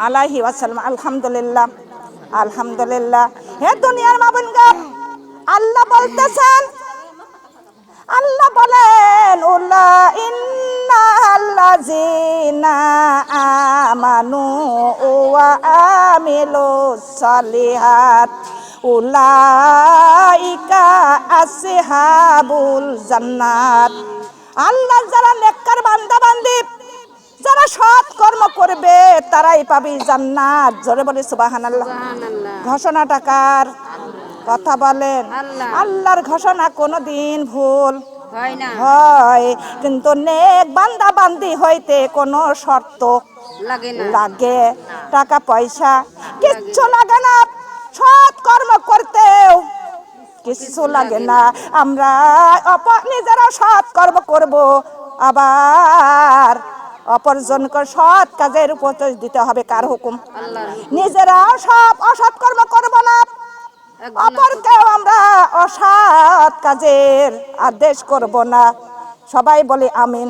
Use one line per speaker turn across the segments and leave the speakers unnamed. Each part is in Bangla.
আলাইহি ওয়াসাল্লাম। আলহামদুলিল্লাহ, আলহামদুলিল্লাহ। হে দুনিয়ার মাবুনগণ, আল্লাহ বলতেছেন, আল্লাহ বলেন উলা ইন্নাল্লাযিনা আমানু ওয়া আমিলুস সালিহাত উলাইকা আসহাবুল জান্নাত। আল্লাহ যারা নেককার বান্দা বান্দি, যারা সৎ কর্ম করবে তারাই পাবে জান্নাত। জোরে বলি সুবহানাল্লাহ। ঘোষণাটা কার? কথা বলেন। আল্লাহর ঘোষণা কোনোদিন ভুল হয়, কিন্তু নেক বান্দা বান্দি হইতে কোনো শর্ত লাগে? টাকা পয়সা কিচ্ছু লাগে না, সৎ কর্ম করতেও কিছু লাগে না। আমরা নিজেরা সৎ কর্ম করব, আবার অপরজনকে সৎ কাজের উপদেশ দিতে হবে। কার হুকুম? নিজেরা সব অসৎ কর্ম করব না, অপরকেও আমরা অসৎ কাজের আদেশ করব না। সবাই বলি আমিন।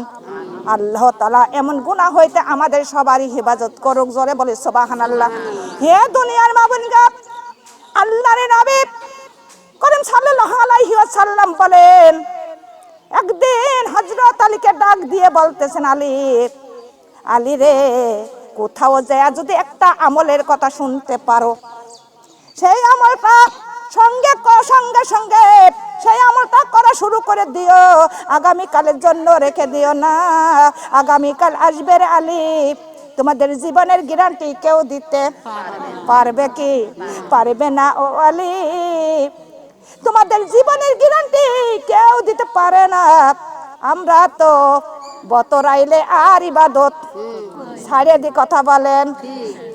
আল্লাহ তাআলা এমন গুনাহ হইতে আমাদের সবারই হেফাজত করুক। জোরে বলি সুবহানাল্লাহ। হে দুনিয়ার মাবুনগণ, আল্লাহর নবী করিম সাল্লাল্লাহু আলাইহি ওয়াসাল্লাম বলেন, একদিন হযরত আলীকে ডাক দিয়ে বলতেছেন, আলী, আলী রে, কোথাও যায় যদি একটা আমলের কথা শুনতে পারো, সেই আমলটা সঙ্গে সঙ্গে সেই আমলটা করা শুরু করে দিও, আগামীকালের জন্য রেখে দিও না। আগামীকাল আসবে রে আলী, তোমাদের জীবনের গ্যারান্টি কেউ দিতে পারবে কি? পারবে না ও আলী, তোমাদের জীবনের গ্যারান্টি কেউ দিতে পারে না। আমরা তো বতর আইলে আর ইবাদত ছাড়িয়ে দিই। কথা বলেন,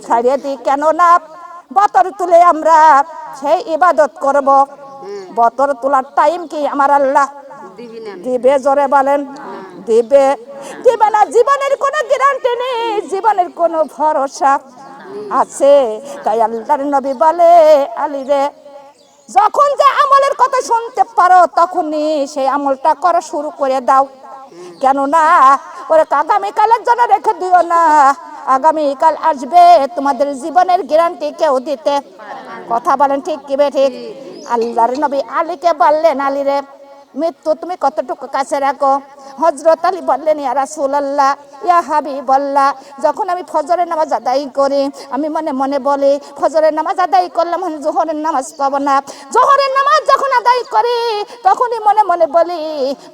ছাড়িয়ে দিই। কেন না, বতর তুলে আমরা সেই ইবাদত করব। বতর তোলার টাইম কি আমার আল্লাহ দিবে? জোরে বলেন, দিবে? দিবে না। জীবনের কোনো গ্যারান্টি নেই, জীবনের কোনো ভরসা আছে? তাই আল্লাহর নবী বলে, আলী রে, যখন যে আমলের কথা শুনতে পারো তখনই সেই আমলটা করা শুরু করে দাও। কেননা ওরে আগামীকালের জন্য রেখে দিও না, আগামীকাল আসবে, তোমাদের জীবনের গ্যারান্টি কেউ দিতে। কথা বলেন ঠিক কি ঠিক? আল্লাহর নবী আলীকে বললেন, আলী রে, মৃত্যু তুমি কতটুকু কাছে রাখো? হযরত আলী বললেন, ইয়া রাসূলুল্লাহ, ইয়া হাবিবাল্লাহ, যখন আমি ফজরের নামাজ আদায় করি, আমি মনে মনে বলি, ফজরের নামাজ আদায় করলাম, জোহরের নামাজ পাবো না। জোহরের নামাজ যখন আদায় করি তখনই মনে মনে বলি,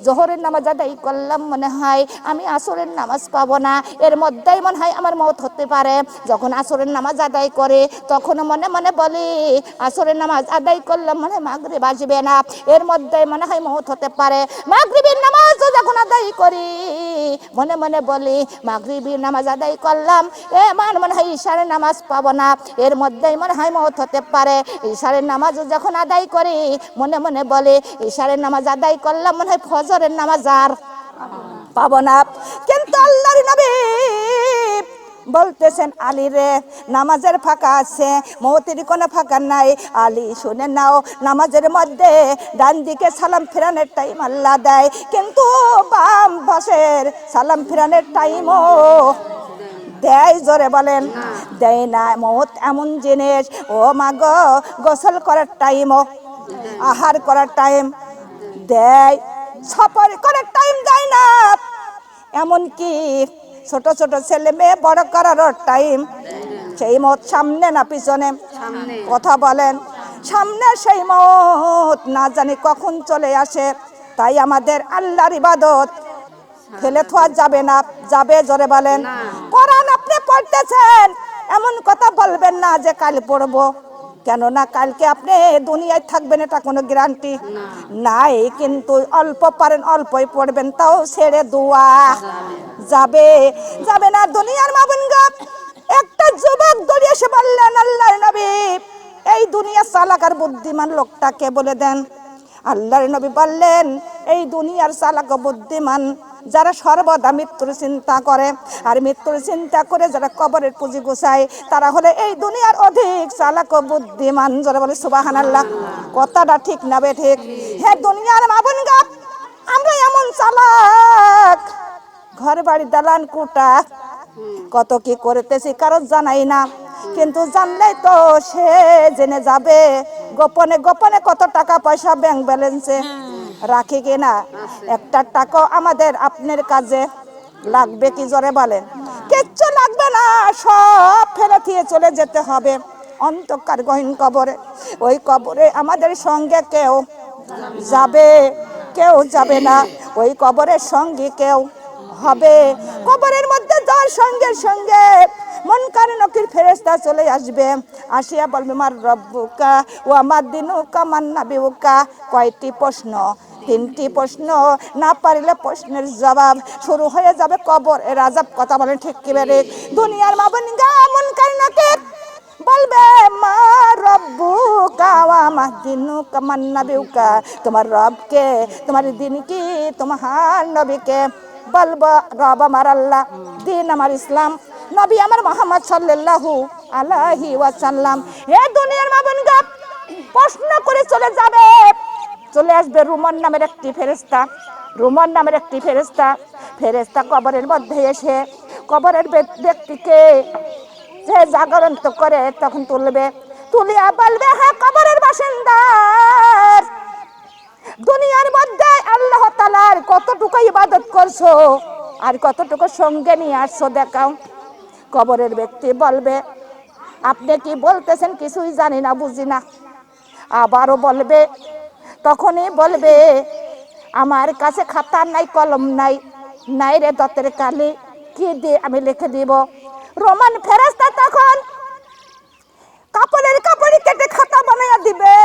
জোহরের নামাজ আদায় করলাম, মনে হয় আমি আসরের নামাজ পাবো না, এর মধ্যেই মনে হয় আমার মওত হতে পারে। যখন আসরের নামাজ আদায় করে তখনও মনে মনে বলি, আসরের নামাজ আদায় করলাম, মনে হয় মাগরিব আসবে না, এর মধ্যেই মনে হয় মওত হতে পারে। মাগরিবের নামাজ যখন আদায় করি মনে মনে বলি, মাগরিবের নামাজ আদায় করলাম, আমার মনে হয় ইশারের নামাজ পাবো না, এর মধ্যেই মনে হয় মওত হতে পারে। ইশারের নামাজ যখন আদায় করি মনে মনে বলি, ইশারের নামাজ আদায় করলাম, মনে হয় ফজরের নামাজ আর পাবো না। কিন্তু আল্লাহর নবী বলতেছেন, আলী রে, নামাজের ফাঁকা আছে, মওতের কোনো ফাঁকা নাই। আলী শুনে নাও, নামাজের মধ্যে ডান দিকে সালাম ফেরানোর টাইম আল্লাহ দেয়, কিন্তু বাম পাশের সালাম ফেরানোর টাইমও দেয়। জোরে বলেন, দেয় না। মওত এমন জিনিস, ও মা গো, গোসল করার টাইমও, আহার করার টাইম দেয়, সফর করার টাইম দেয় না। এমনকি ছোট ছোট ছেলে মেয়ে বড় করার টাইম, সেই মত সামনে না পিছনে? কথা বলেন, সামনে সেই মত না জানি কখন চলে আসে। তাই আমাদের আল্লাহর ইবাদত ফেলে থোয়া যাবে না। যাবে? জোরে বলেন। কোরআন আপনি পড়তেছেন, এমন কথা বলবেন না যে কাল পড়বো, কেননা কালকে আপনি দুনিয়ায় থাকবেন এটা কোনো গ্যারান্টি নাই। কিন্তু অল্প পারেন অল্পই পড়বেন, তাও ছেড়ে দোয়া যাবে? যাবে না। দুনিয়ার মাবুনগণ, একটা যুবক দৌড়ে এসে বললেন, আল্লাহর নবী, এই দুনিয়া চালাক আর বুদ্ধিমান লোকটাকে বলে দেন। আল্লাহর নবী বললেন, এই দুনিয়ার চালাক ও বুদ্ধিমান যারা সর্বদা মৃত্যুর চিন্তা করে, আর মৃত্যুর চিন্তা করে যারা কবরের পুঁজি গোছায়, তারা হলে এই দুনিয়ার অধিক চালাক ও বুদ্ধিমান। যারা বলে সুবহানাল্লাহ। কথাটা ঠিক না বে ঠিক? হে দুনিয়ার মাবুনগণ, আমরা এমন চালাক, ঘর বাড়ি দালান কোঠা কত কি করতেছি কারো জানাই না, কিন্তু জানলেই তো সে জেনে যাবে গোপনে গোপনে কত টাকা পয়সা ব্যাংক ব্যালেন্সে রাখি কিনা। একটা টাকাও আমাদের আপনার কাজে লাগবে কি জোরে বলেন? কিচ্ছু লাগবে না, সব ফেলে দিয়ে চলে যেতে হবে অন্ধকার গহীন কবরে। ওই কবরে আমাদের সঙ্গে কেউ যাবে, কেউ যাবে না। ওই কবরের সঙ্গে কেউ হবে। কবরের মধ্যে যাওয়ার সঙ্গে সঙ্গে মুনকার নকির ফেরেশতা চলে আসবে, আসিয়া বলবে মার রব্বুকা ওয়া মা দিনুকা মান নাবিউকা। কয়টি প্রশ্ন? তিনটি প্রশ্ন। না পারলে প্রশ্নের জবাব শুরু হয়ে যাবে কবরের আযাব। কথা বলেন ঠিক কি বেরে? দুনিয়ার মা বোনগা মুনকার নকির বলবে মা রব্বুকা ওয়া মা দিনুকা মান নাবিউকা। তোমার রবকে, তোমার দিন কি, তোমার নবীকে। বলবো রব আমার আল্লাহ, দিন আমার ইসলাম, নবী আমার মুহাম্মদ সাল্লাল্লাহু আলাইহি ওয়াসাল্লাম। এ দুনিয়ার মা বোনগা প্রশ্ন করে চলে যাবে। চলে আসবে রুমন নামের একটি ফেরেশতা। রুমন নামের একটি ফেরেশতা, ফেরেশতা কবরের মধ্যে এসে কবরের ব্যক্তিকে যে জাগরন্ত করে তখন তুলবে, তুলিয়া বলবে হ্যাঁ কবরের বাসিন্দা, দুনিয়ার মধ্যে আল্লাহ তাআলার কতটুকু ইবাদত করছো আর কতটুকু সঙ্গে নিয়ে আসছো দেখাও। কবরের ব্যক্তি বলবে আপনি কি বলতেছেন কিছুই জানি না, বুঝি না। আবারও বলবে, তখনই বলবে আমার কাছে খাতা নাই, কলম নাই, নাই রে দতের কালি, কি দিয়ে আমি লিখে দিব? রোমান ফেরেশতা তখন কাপড়ের কাপড় কেটে খাতা বানাইয়া দিবে,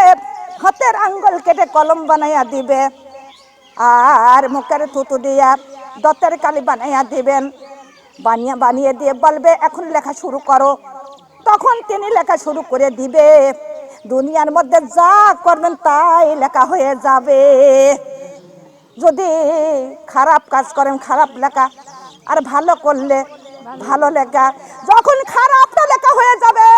হাতের আঙ্গুল কেটে কলম বানাইয়া দিবে, আর মুখের থুতু দিয়া দতের কালি বানাইয়া দিবেন। বানিয়ে দিয়ে বলবে এখন লেখা শুরু করো। তখন তিনি লেখা শুরু করে দিবে। দুনিয়ার মধ্যে যা করবেন তাই লেখা হয়ে যাবে। যদি খারাপ কাজ করেন খারাপ লেখা, আর ভালো করলে ভালো লেখা। যখন খারাপটা লেখা হয়ে যাবে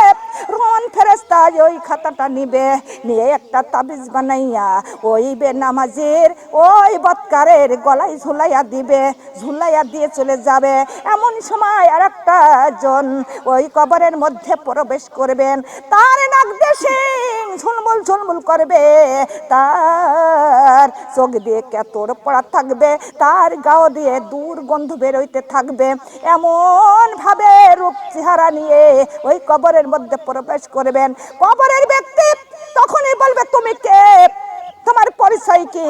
রোমান ফেরেশতা ওই খাতাটা নিবে, নিয়ে একটা তাবিজ বানাইয়া ওই বেনামাজির ওই বৎকারের গলায় ঝুলাইয়া দিবে, ঝুলাইয়া দিয়ে চলে যাবে। এমন সময় আর একটা জন ওই কবরের মধ্যে প্রবেশ করবেন, তার নাক দিয়ে শিং ঝুলমুল ঝুলমুল করবে, তার চোখ দিয়ে কেতর পড়া থাকবে, তার গাও দিয়ে দুর্গন্ধ বেরোইতে থাকবে। এমন ভাবে রূপ চেহারা নিয়ে ওই কবরের মধ্যে প্রবেশ করবেন। কবরের ব্যক্তি তখনই বলবে তুমি কে, তোমার পরিচয় কি?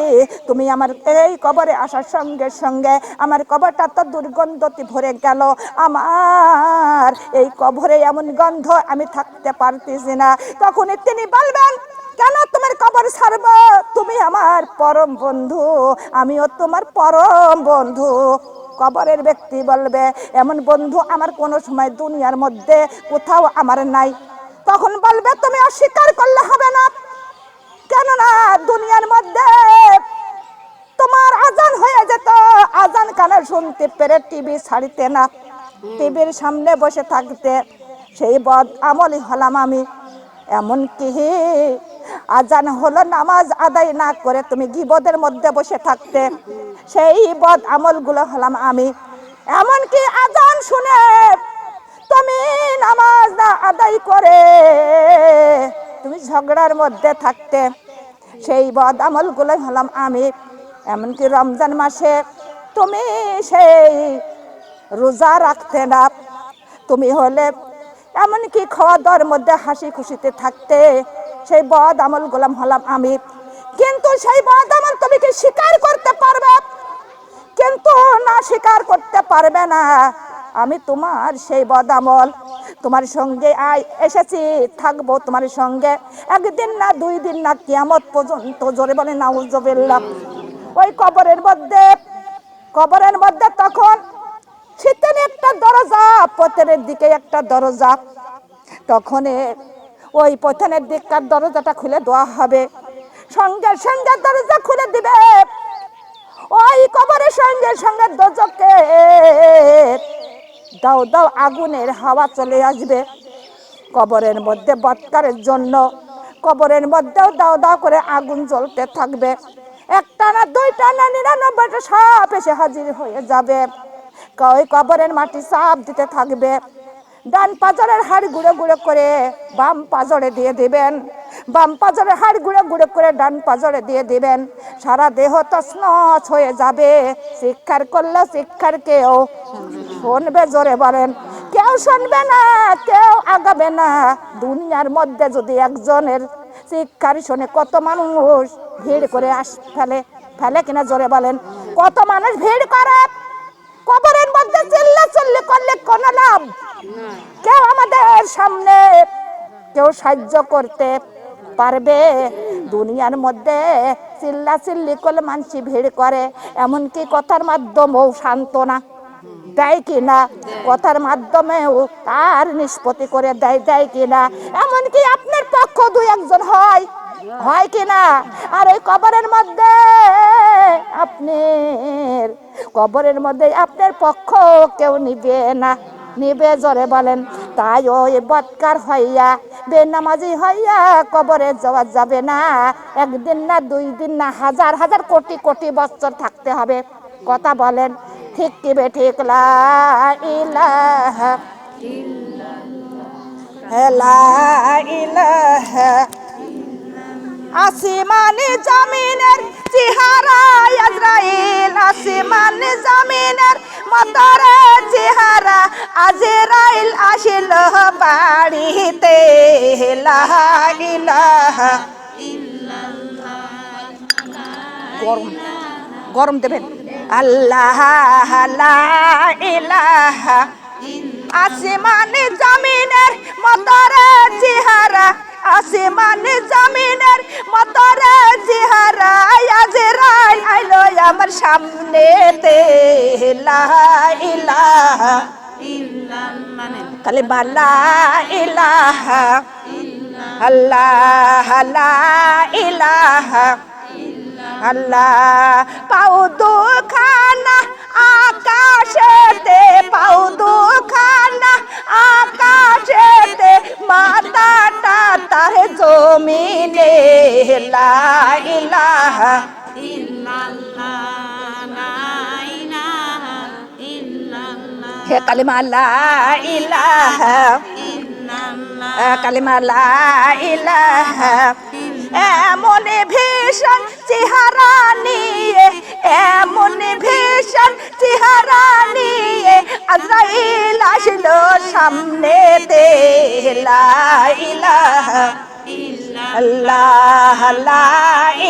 তুমি আমার এই কবরে আসার সঙ্গে সঙ্গে আমার কবরটা তো দুর্গন্ধতে ভরে গেল, আমার এই কবরে এমন গন্ধ আমি থাকতে পারতেছি না। তখনই তিনি বলবেন কেন তোমার কবর ছাড়ব? তুমি আমার পরম বন্ধু, আমিও তোমার পরম বন্ধু। কবরের ব্যক্তি বলবে এমন বন্ধু আমার কোনো সময় দুনিয়ার মধ্যে কোথাও আমার নাই। তখন বলবে তুমি অস্বীকার করলে হবে না, কেননা দুনিয়ার মধ্যে তোমার আজান হয়ে যেত, আজান কানে শুনতে পেরে টিভি ছাড়িতে না, টিভির সামনে বসে থাকতে, সেই বদ আমলই হলাম আমি। এমনকি আজান হলো নামাজ আদায় না করে তুমি গীবতের মধ্যে বসে থাকতে, সেই বদ আমলগুলো হলাম আমি। এমনকি আজান শুনে তুমি নামাজ না আদায় করে তুমি ঝগড়ার মধ্যে থাকতে, সেই বদ আমলগুলো হলাম আমি। এমনকি রমজান মাসে তুমি সেই রোজা রাখতে না, তুমি হলে এমনকি খাওয়া দাওয়ার মধ্যে হাসি খুশিতে থাকতে, সেই বদ আমল গোলাম হলাম আমি। কিন্তু সেই বদ আমল তুমি কি স্বীকার করতে পারবে? কিন্তু না, স্বীকার করতে পারবে না। আমি তোমার সেই বদ আমল তোমার সঙ্গে এসেছি, থাকবো তোমার সঙ্গে একদিন না, 2 দিন না, কিয়ামত পর্যন্ত। জোরে বলে নাউজুবিল্লাহ। ওই কবরের মধ্যে তখন শীতের একটা দরজা, পথের দিকে একটা দরজা, তখন ওই পথের দিককার দরজাটা খুলে দেওয়া হবে। সঙ্গে সঙ্গে দরজা খুলে দিবে, ওই কবরের সঙ্গে সঙ্গে দোজকে দাও দাও আগুনের হাওয়া চলে আসবে। কবরের মধ্যে বৎকারের জন্য কবরের মধ্যেও দাও দাও করে আগুন জ্বলতে থাকবে। একটা না, 2টা না, 99টা সাপ এসে হাজির হয়ে যাবে। ওই কবরের মাটি চাপ দিতে থাকবে। ডান পাজরের হাড় গুঁড়ো গুঁড়ো করে বাম পাজরে দিয়ে দিবেন, বাম পাজরের হাড় গুঁড়ো গুঁড়ো করে ডান পাজরে দিয়ে দিবেন। সারা দেহ তছনছ হয়ে যাবে। চিৎকার করলে চিৎকার কেউ শুনবে? জোরে বলেন। কেউ শুনবে না, কেউ আগাবে না। দুনিয়ার মধ্যে যদি একজনের চিৎকার শুনে কত মানুষ ভিড় করে ফেলে ফেলে কিনা? জোরে বলেন। কত মানুষ ভিড় করে। কবরের মধ্যে চিল্লাচিল্লি করলে কোনো লাভ? কেউ আমাদের সামনে কেউ সাহায্য করতে পারবে? দুনিয়ার মধ্যে চিল্লাচিল্লি করলে মানুষ ভিড় করে, এমনকি কথার মাধ্যমেও সান্ত্বনা দেয় কিনা? কথার মাধ্যমেও তার নিষ্পত্তি করে দেয় কিনা? এমনকি আপনার পক্ষ দুই একজন হয় কিনা? আর এই কবরের মধ্যে কবরের মধ্যে আপনার পক্ষ কেউ নিবে না। নিবে? জোরে বলেন। তাই ওই বদকার হইয়া বেনামাজি হইয়া কবরে যাওয়া যাবে না। একদিন না, দুই দিন না, হাজার হাজার কোটি কোটি বছর থাকতে হবে। কথা বলেন ঠিক কি বে ঠিক? লা ইলাহা ইল্লাল্লাহ, লা ইলাহা। আসমানে জমিনের চেহারা আজরাইল, আসমানে জমিনের মতরে চেহারা আজরাইল আসিল বাড়িতে। লা ইলাহা ইল্লাল্লাহ। গরম দেবেন। আল্লাহ লা ইলাহা। আসমানে জমিনের মতরে চেহারা, আসমানে জমিনের মতরে চেহারা আজরাইল আইলো আমার সামনেতে। লা ইলাহা ইল্লাল্লাহ, কালিমা লা ইলাহা আল্লাহ, লা ইলাহা আল্লাহ। পাও দুখানা আকাশেতে, পাও দুখানা আকাশেতে, মাথাটা তার জমিনে। লা ইলাহা ইল্লাল্লাহ, লা ইলাহা ইল্লাল্লাহ, হে কালিমা লা ইলাহা ইল্লাল্লাহ, কালিমা লা ইলাহা। এমন ভীষণ চেহারা নিয়ে, এমন ভীষণ চেহারা নিয়ে আজরাইল আসলো সামনেতে। লা ইলাহা ইল্লাল্লাহ, লা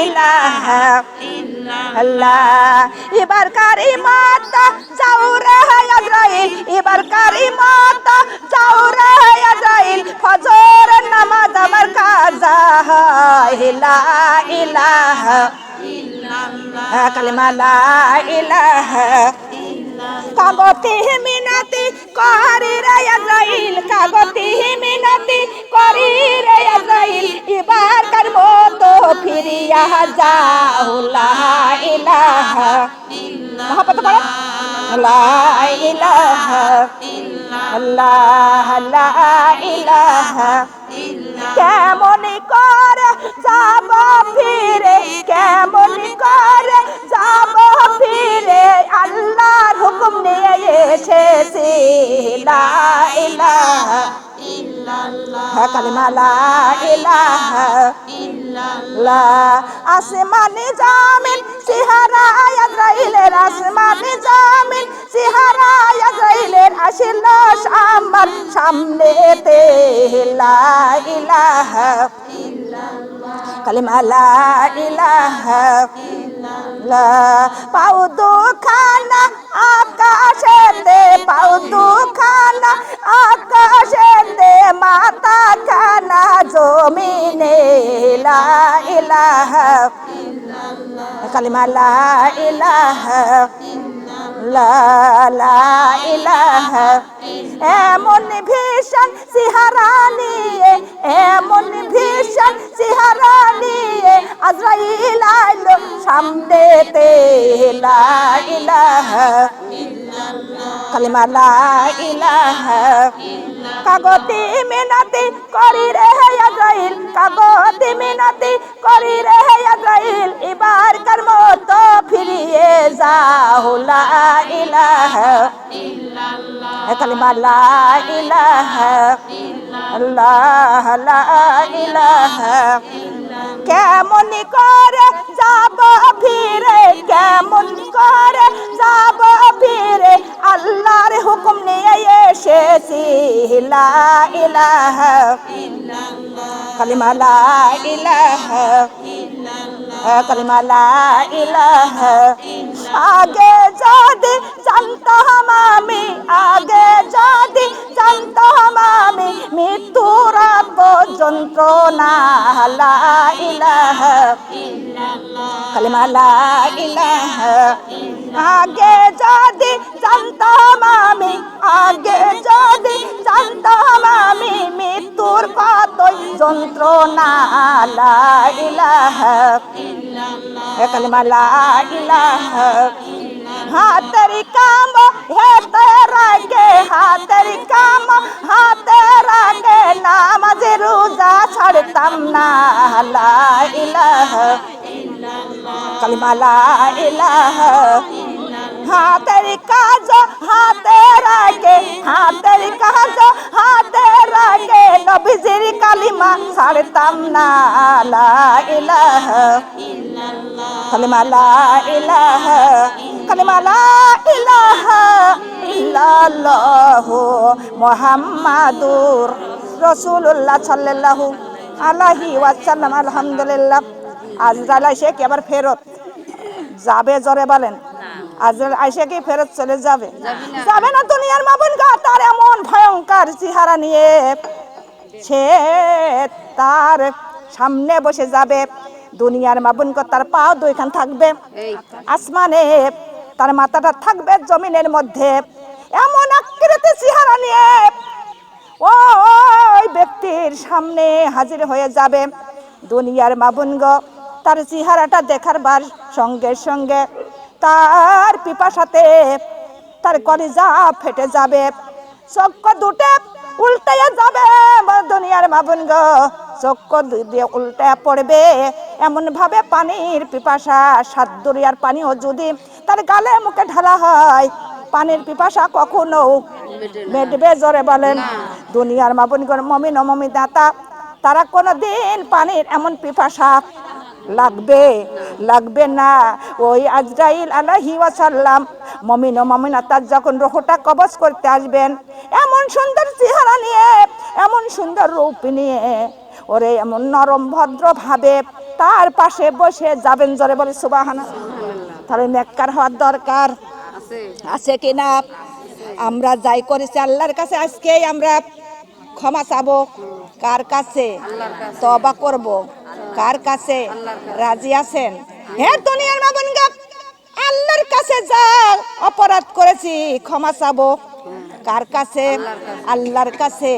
ইলাহা ইল্লাল্লাহ। এবার কারিমাতা যাও রে আজরাইল, এবার কারিমাতা যাও রে আজরাইল, ফজর নামাজ আমার কাজা। লা ইলাহা ইল্লাল্লাহ, কালিমা লা ইলাহা ইল্লাল্লাহ। কাগতি মিনতি করি রে আজরাইল, কাগতি মিনতি করি রে আজরাইল, এবার কার মতো ফিরিয়া যাও। লা ইলাহা ইল্লাল্লাহ, লা ইলাহা ইল্লাল্লাহ, লা ইলাহা। কেমন করে যাব ফিরে, কেমন করে যাব ফিরে, আল্লাহর হুকুম নিয়ে এসেছি। লা ইলাহা ইল্লাল্লাহ, কালিমা লা ইলাহা ইল্লাল্লাহ। আসমানে জামিন চেহারা আজরাইলের, আসমানে জামিন চেহারা আজরাইলের আসিল আমার সামনেতে। লা ইলাহা ইল্লাল্লাহ, কালিমা লা ইলাহা ইল্লাল্লাহ। পাও দুখানা আকাশেতে, পাও দুখানা আকাশেতে, মাথা খানা জমিনে। লা ইলাহা ইল্লাল্লাহ, কালিমা লা ইলাহা ইল্লাল্লাহ, লা ইলাহা। এমন ভীষণ চেহারা নিয়ে, এমন ভীষণ চেহারা নিয়ে আজরাইল আইলো সামনেতে। লা ইলাহা ইল্লাল্লাহ, কালিমা লা ইলাহা কাগতি মিনতি করি রে আজরাইল কাগতি মিনতি করি রে আজরাইল এবার কার মতো ফিরিয়ে যাও লা ইলাহা ইল্লাল্লাহ কালিমা লা ইলাহা ইল্লাল্লাহ লা ইলাহা কেমন করে যাব ফিরে কেমন করে যাব ফিরে আল্লাহর হুকুম নিয়ে এসেছি লা ইলাহা ইল্লাল্লাহ কালিমা লা ইলাহা ইল্লাল্লাহ কালিমা লা ইলাহা আগে যদি জানতাম আমি আগে যদি জানতাম আমি মৃত্যুর যন্ত্রণা লা ইলাহা ইল্লাল্লাহ কালিমা লা ইলাহা আগে যদি জানতাম আমি আগে যদি জানতাম আমি মৃত্যুর কতই যন্ত্রণা লা ইলাহা ইল্লাল্লাহ কালিমা লা ইলাহা হাতের কাম হেতে রাগে হাতের কাম হাতে রাগে নামাজ রোজা ছাড়তাম না লা ইলাহা ইল্লাল্লাহ কালিমা লা ইলাহা হাতের কাজ হাতে রাগে হাতের কাজ হাতে রাগে নবীজির কালিমা ছাড়তাম না লা ইলাহা ইল্লাল্লাহ কালিমা লা ইলাহা কালিমা লা ইলাহা ইল্লাল্লাহু মুহাম্মাদুর রাসূলুল্লাহ সাল্লাল্লাহু আলাইহি ওয়াসাল্লাম আলহামদুলিল্লাহ আজরাইল এসে কি আবার ফেরত যাবে জোরে বলেন আজরাইল এসে কি ফেরত চলে যাবে যাবে না দুনিয়ার মাবুনগা তার এমন ভয়ঙ্কর চেহারা নিয়ে সে তার সামনে বসে যাবে দুনিয়ার মাবুনগা তার পা দুইখান থাকবে আসমানে তার মাথাটা থাকবে জমিনের মধ্যে এমন আকৃতি চেহারা নিয়ে ওই ব্যক্তির সামনে হাজির হয়ে যাবে দুনিয়ার মাবুনগো তার চেহারাটা দেখার বার সঙ্গে সঙ্গে তার পিপাসাতে তার কলিজা ফেটে যাবে চক্ষু দুটো উল্টাইয়া যাবে দুনিয়ার মাবুনগো চক্ষু দিয়ে উল্টা পড়বে এমন ভাবে পানির পিপাসা সাত দরিয়ার পানিও যদি তার গালে মুখে ঢালা হয় পানির পিপাসা কখনো মেটবে জোরে বলেন দুনিয়ার মাবুনগর মুমিন ও মুমিনাতা তারা কোনোদিন পানির এমন পিপাসা লাগবে না ওই আজরাইল আলাইহি ওয়াসাল্লাম মুমিন ও মুমিনাতা যখন রূহটা কবজ করতে আসবেন এমন সুন্দর চেহারা নিয়ে এমন সুন্দর রূপ নিয়ে ওরে এমন নরম ভদ্র ভাবে তার পাশে বসে যাবেন জোরে বলে সুবহানাল্লাহ তাহলে নেককার হওয়ার দরকার আছে কিনা আমরা যাই করেছি আল্লাহর কাছে আজকেই আমরা ক্ষমা চাবো কার কাছে তওবা করব কার কাছে রাজি আছেন হে দুনিয়ার মাবুনগা আল্লাহর কাছে যা অপরাধ করেছি ক্ষমা চাবো কার কাছে আল্লাহর কাছে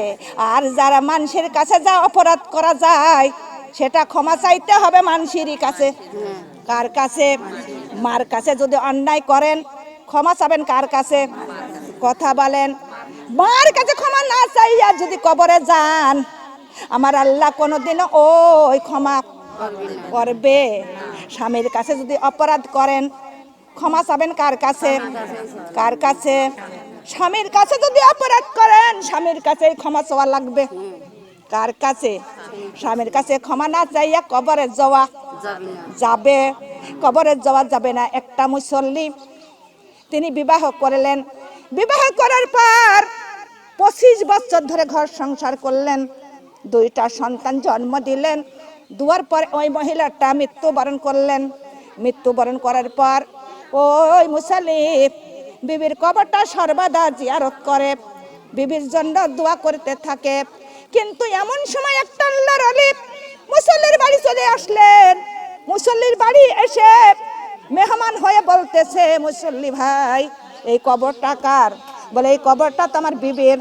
আর যারা মানুষের কাছে যা অপরাধ করা যায় সেটা ক্ষমা চাইতে হবে মানুষেরই কাছে কার কাছে মার কাছে যদি অন্যায় করেন ক্ষমা চাবেন কার কাছে কথা বলেন মার কাছে ক্ষমা না চাইয়া যদি কবরে যান আমার আল্লাহ কোনোদিনও ওই ক্ষমা করবে স্বামীর কাছে যদি অপরাধ করেন ক্ষমা চাবেন কার কাছে কার কাছে স্বামীর কাছে যদি অপরাধ করেন স্বামীর কাছে ক্ষমা চাওয়া লাগবে কার কাছে স্বামীর কাছে ক্ষমা না চাইয়া কবরে যাওয়া যাবে কবরে যাওয়া যাবে না একটা মুসল্লি তিনি বিবাহ করলেন বিবাহ করার পর 25 বছর ধরে ঘর সংসার করলেন দুইটা সন্তান জন্ম দিলেন দুয়ার পর ওই মহিলাটা মৃত্যুবরণ করলেন মৃত্যুবরণ করার পর ওই মুসল্লি বিবির কবরটা সর্বদা জিয়ারত করে বিবির জন্য দোয়া করতে থাকে কিন্তু এমন সময় একটা আল্লাহর ওলি মুসল্লির বাড়ি চলে আসলেন মুসল্লির বাড়ি এসে মেহমান হয়ে বলতেছে মুসল্লি ভাই এই কবরটা কার বলে এই কবরটা তো আমার বিবির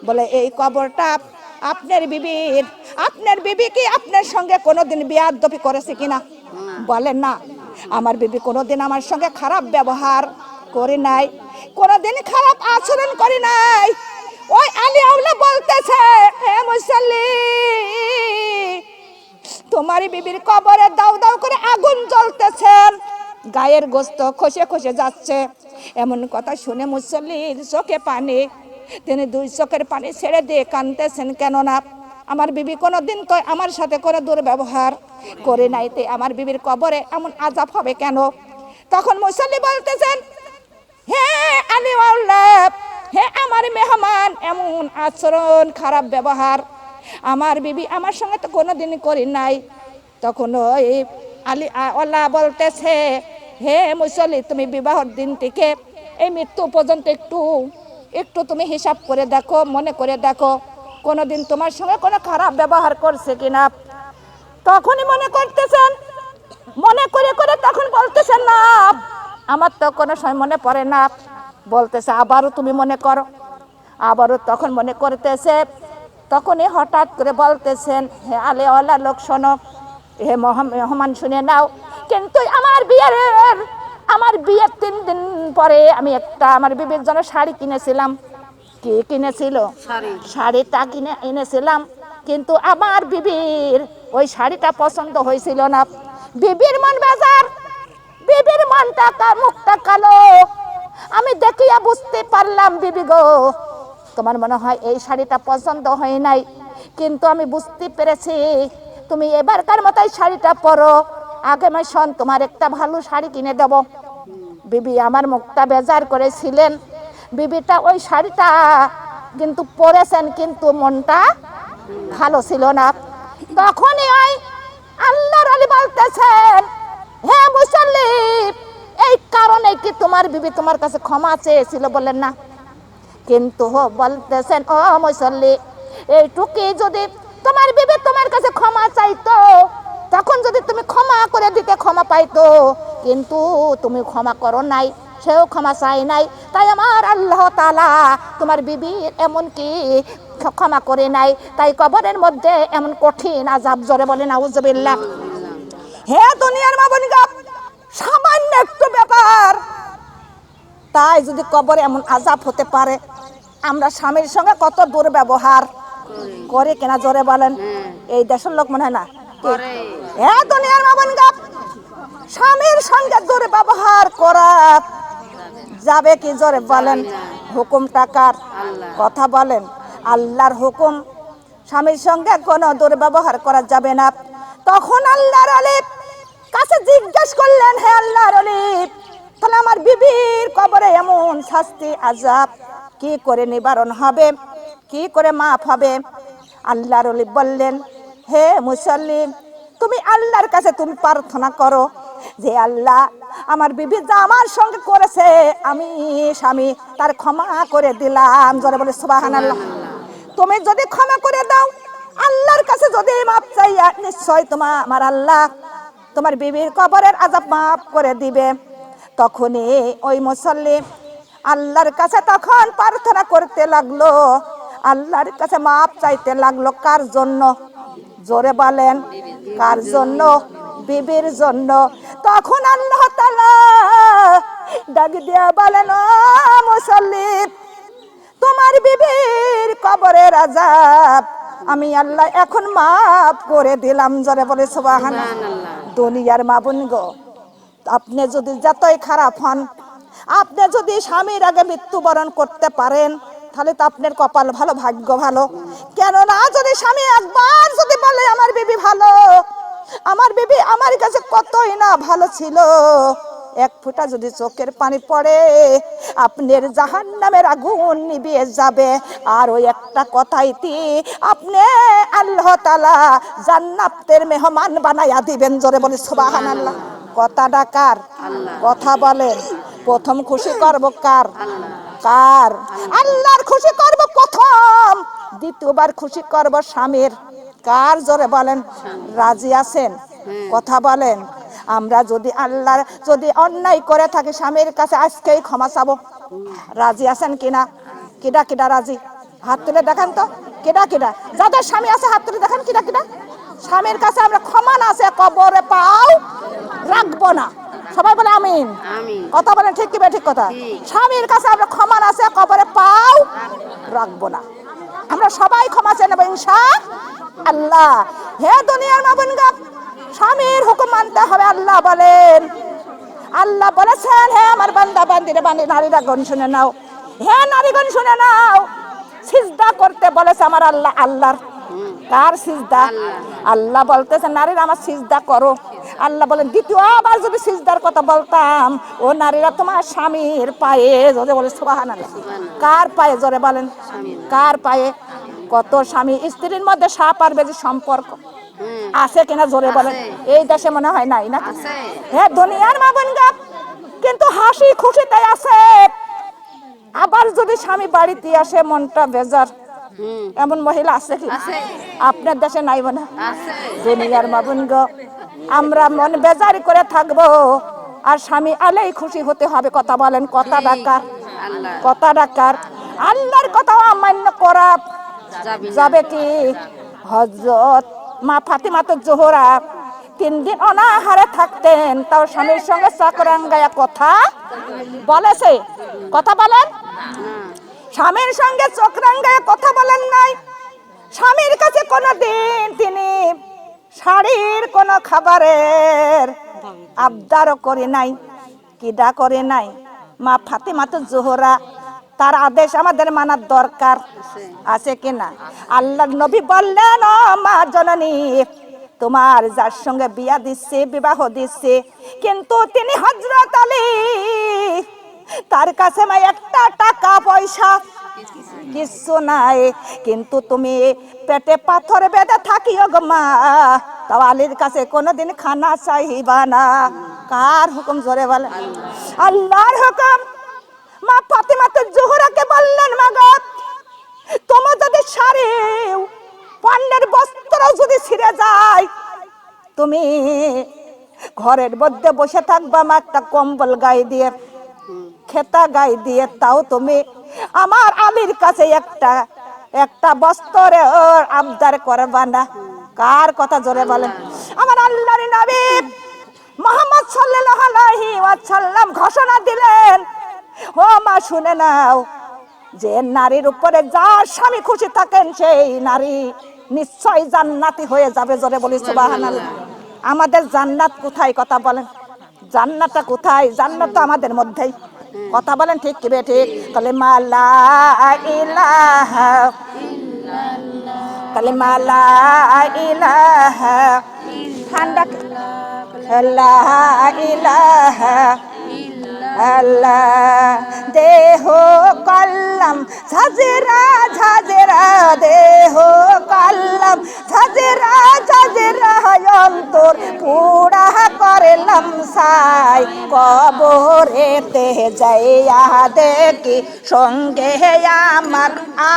বলে এই কবরটা আপনার বিবির আপনার বিবি কি আপনার সঙ্গে কোনোদিন বেয়াদবি করেছে কিনা বলেন না আমার বিবি কোনোদিন আমার সঙ্গে খারাপ ব্যবহার করে নাই কোনোদিন খারাপ আচরণ করি নাই। ওই আলী আউলা বলতেছে, হে মুসল্লি, তোমার বিবির কবরে দাউ দাউ করে আগুন জ্বলতেছে, গায়ের গোস্ত খসে খসে যাচ্ছে। এমন কথা শুনে মুসল্লির চোখে পানি, তিনি দুই চোখের পানি ছেড়ে দিয়ে কাঁদতেছেন। কেননা আমার বিবি কোনোদিন তো আমার সাথে করে দুর্ব্যবহার করে নাই, তে আমার বিবির কবরে এমন আযাব হবে কেন? তখন মুসল্লি বলতেছেন, হে আলী আউলা, হে আমার মেহমান, এমন আচরণ খারাপ ব্যবহার আমার বিবি আমার সঙ্গে তো কোনোদিন করি নাই। তখন ওই আলী আল্লাহ বলতেছে, হে মুসল্লি, তুমি বিবাহের দিন থেকে এই মৃত্যু পর্যন্ত একটু একটু তুমি হিসাব করে দেখো, মনে করে দেখো, কোনোদিন তোমার সঙ্গে কোনো খারাপ ব্যবহার করছে কিনা। তখনই মনে করতেছেন, মনে করে করে তখন বলতেছেন, না আমার তো কোনো সময় মনে পড়ে না। বলতেছে, আবারও তুমি মনে করো। আবারও তখন মনে করতেছে। তখনই হঠাৎ করে বলতেছেন, হে আলেওয়ালা লোক শোনো, হে মেহমান শুনে নাও, কিন্তু আমার বিয়ের 3 দিন পরে আমি একটা আমার বিবির জন্য শাড়ি কিনেছিলাম। কি কিনেছিল? শাড়িটা কিনে এনেছিলাম, কিন্তু আমার বিবির ওই শাড়িটা পছন্দ হয়েছিল না। বিবির মন বেজার, বিবির মনটা মুখটা কালো। আমি দেখিয়া বুঝতে পারলাম, বিবি গো, তোমার মনে হয় এই শাড়িটা পছন্দ হয় নাই, কিন্তু আমি বুঝতে পেরেছি তুমি এবারকার মতোই শাড়িটা পরো, আগামী শোন তোমার একটা ভালো শাড়ি কিনে দেব। বিবি আমার মুখটা বেজার করেছিলেন। বিবিটা ওই শাড়িটা কিন্তু পরেছেন, কিন্তু মনটা ভালো ছিল না। তখনই ওই আল্লাহর ওলি বলতেছেন, হে মুসল্লি, এই কারণে কি তোমার বিবি তোমার কাছে ক্ষমা চেয়েছিল বলেন না? কিন্তু বলতেছেন, ও মুসল্লি, এইটুকুই যদি তোমার বিবি তোমার কাছে ক্ষমা চাইতো, তখন যদি তুমি ক্ষমা করে দিতে ক্ষমা পাইতো, কিন্তু তুমি ক্ষমা করো নাই, সেও ক্ষমা চাই নাই। তাই আমার আল্লাহ তাআলা তোমার বিবির এমন কি ক্ষমা করে নাই, তাই কবরের মধ্যে এমন কঠিন আযাব। জোরে বলেন আউযুবিল্লাহ। হে দুনিয়ার মা বোনেরা, সামান্য একটু ব্যাপার, তাই যদি কবরে এমন আযাব হতে পারে, আমরা স্বামীর সঙ্গে কত দুর্ব্যবহার করে কিনা? জোরে বলেন। এই দেশের লোক মনে হয় না। হে দুনিয়ার মা বোনেরা, স্বামীর সঙ্গে দুর্ব্যবহার করা যাবে কি? জোরে বলেন। হুকুম টাকার কথা বলেন, আল্লাহর হুকুম, স্বামীর সঙ্গে কোনো দুর্ব্যবহার করা যাবে না। তখন আল্লাহর ওলি কাছে জিজ্ঞেস করলেন, হে আল্লাহর ওলি, তাহলে আমার বিবির কবরে এমন শাস্তি আযাব কি করে নিবারণ হবে, কি করে মাফ হবে? আল্লাহর ওলি বললেন, হে মুসল্লি, তুমি আল্লাহর কাছে তুমি প্রার্থনা করো যে আল্লাহ, আমার বিবি যা আমার সঙ্গে করেছে আমি স্বামী তার ক্ষমা করে দিলাম। জোরে বলে সুবহানাল্লাহ। তুমি যদি ক্ষমা করে দাও, আল্লাহর কাছে যদি মাপ চাইয়া, নিশ্চয় আমার আল্লাহ তোমার বিবির কবরের আযাব মাফ করে দিবে। তখনই ওই মুসল্লি আল্লাহর কাছে তখন প্রার্থনা করতে লাগলো, আল্লাহর কাছে মাপ চাইতে লাগলো। কার জন্য? জোরে বলেন, কার জন্য? বিবির জন্য। তখন আল্লাহ তাআলা ডাক দিয়া বলেন, ও মুসল্লি, তোমার বিবির কবরের আযাব আমি আল্লাহ এখন মাফ করে দিলাম। জোরে বলে সুবহানাল্লাহ। দুনিয়ার মা বোন গো, আপনি যদি যতই খারাপ হন, আপনি যদি স্বামীর আগে মৃত্যুবরণ করতে পারেন, তাহলে তো আপনার কপাল ভালো, ভাগ্য ভালো। কেননা যদি স্বামী একবার যদি বলে আমার বিবি ভালো, আমার বিবি আমার কাছে কতই না ভালো ছিল, এক ফোঁটা যদি চোখের পানি পড়ে, আপনার জাহান্নামের আগুন নিভিয়ে যাবে। আর ওই একটা কথাইতে আপনি আল্লাহ তাআলা জান্নাতের মেহমান বানাইয়া দিবেন। জোরে বলি সুবহানাল্লাহ। কথাটা কার? কথা বলেন। প্রথম খুশি করব কার? কার? আল্লাহর খুশি করব প্রথম, দ্বিতীয়বার খুশি করব স্বামীর। কার? জোরে বলেন। রাজি আছেন? কথা বলেন। আমরা যদি আল্লাহর যদি অন্যায় করে থাকি, স্বামীর কাছে আজকেই ক্ষমা চাবো। রাজি আছেন কিনা? কিডা কিডা রাজি? হাত তুলে দেখান তো, কিডা কিডা? যাদের স্বামী আছে হাত তুলে দেখান, কিডা কিডা? স্বামীর কাছে আমরা ক্ষমা না আছে কবরে পাও রাখবো না। সবাই বলে আমিন।
আমিন।
কথা বলেন ঠিক কি ঠিক কথা?
ঠিক।
স্বামীর কাছে আমরা ক্ষমা আছে কবরে পাও রাখবো না, আমরা সবাই ক্ষমা চেয়ে নেবো ইনশাআল্লাহ। হে দুনিয়ার মা বোনগণ, স্বামীর হুকুম মানতে হবে। আল্লাহ বলেন, আল্লাহ বলেছেন, হে আমার বান্দা বান্দিরা, নারীরা গণ শুনে নাও, হে নারীগণ শুনে নাও, সিজদা করতে বলেছে আমার আল্লাহ। আল্লাহর কার সিজদা? আল্লাহ বলতেছে নারীরা আমার সিজদা করো। আল্লাহ বলেন দ্বিতীয়বার যদি সিজদার কথা বলতাম, ও নারীরা তোমার স্বামীর পায়ে, জোরে বলে সুবহানাল্লাহ। কার পায়ে? জোরে বলেন কার পায়ে? কত স্বামী স্ত্রীর মধ্যে সাপ আর বেজি সম্পর্ক আছে কিনা জোরে বলেন? এই দেশে মনে হয় নাই না? হ্যাঁ দুনিয়ার মা বোনগণ, কিন্তু হাসি খুশিতে আছে। আবার যদি স্বামী বাড়িতে আসে মনটা বেজার, এমন মহিলা আছে কি? আপনার দেশে নাই মনে? দুনিয়ার মা বোনগণ, আমরা মন বেজারি করে থাকবো আর স্বামী আলেই খুশি হতে হবে। কথা বলেন কথা ডাকার, কথা ডাকার আল্লাহর কথা অমান্য করা যাবে কি? হযরত মা ফাতিমা জোহরা 3 দিন অনাহারে থাকতেন, তাও স্বামীর সঙ্গে চাকরাঙ্গায়া কথা বলেছে। কথা বলেন, স্বামীর সঙ্গে চক্রাঙ্গায় কথা বলেন নাই। স্বামীর কাছে কোনোদিন তিনি শাড়ির কোন খাবারের আবদারও করে নাই, কিডা করে নাই। মা ফাতিমা জোহরা, তার আদেশ আমাদের মানার দরকার আছে কিনা? আল্লাহর নবী বললেন, ও মা জননী, তোমার যার সঙ্গে বিয়া দিচ্ছে, বিবাহ দিচ্ছে, কিন্তু তিনি হযরত আলী, তার কাছে মা একটা টাকা পয়সা কিছু নাই, কিন্তু তুমি পেটে পাথর বেঁধে থাকিও গো মা, তাও আলীর কাছে কোনোদিন খানা চাইবা না। কার হুকুম? জোরে বলে আল্লাহর হুকুম। মা ফাতিমা জোহরাকে বললেন, মা গো, তোমার যদি শাড়ি পণ্যের বস্ত্র যদি ছিঁড়ে যায়, তুমি ঘরের মধ্যে বসে থাকবা মা, একটা কম্বল গায়ে দিয়ে, খেতা গায়ে দিয়ে, তাও তুমি আমার আলীর কাছে একটা বস্ত্রের আবদার করবা না। কার কথা? জোরে বলেন। আমার আল্লাহর নবী মুহাম্মদ সাল্লাল্লাহু আলাইহি ওয়াসাল্লাম ঘোষণা দিলেন, ও মা শুনে নাও, যে নারীর উপরে যার স্বামী খুশি থাকেন, সেই নারী নিশ্চয় জান্নাতি হয়ে যাবে। জোরে বলি সুবহানাল্লাহ। আমাদের জান্নাত কোথায়? কথা বলেন, জান্নাতটা কোথায়? জান্নাত তো আমাদের মধ্যেই। কথা বলেন ঠিক কি ঠিক? কালিমা লা ইলাহা ইল্লাল্লাহ, কালিমা লা ইলাহা ঠান্ডা, লা ইলাহা আল্লাহ। দেহ কলম ঝাজরা ঝাজরা, দেহ কলম ঝাজরা ঝাজরা, অন্তর পুরা করলাম সাই, কবরেতে যাইয়া দেখি সঙ্গে আমার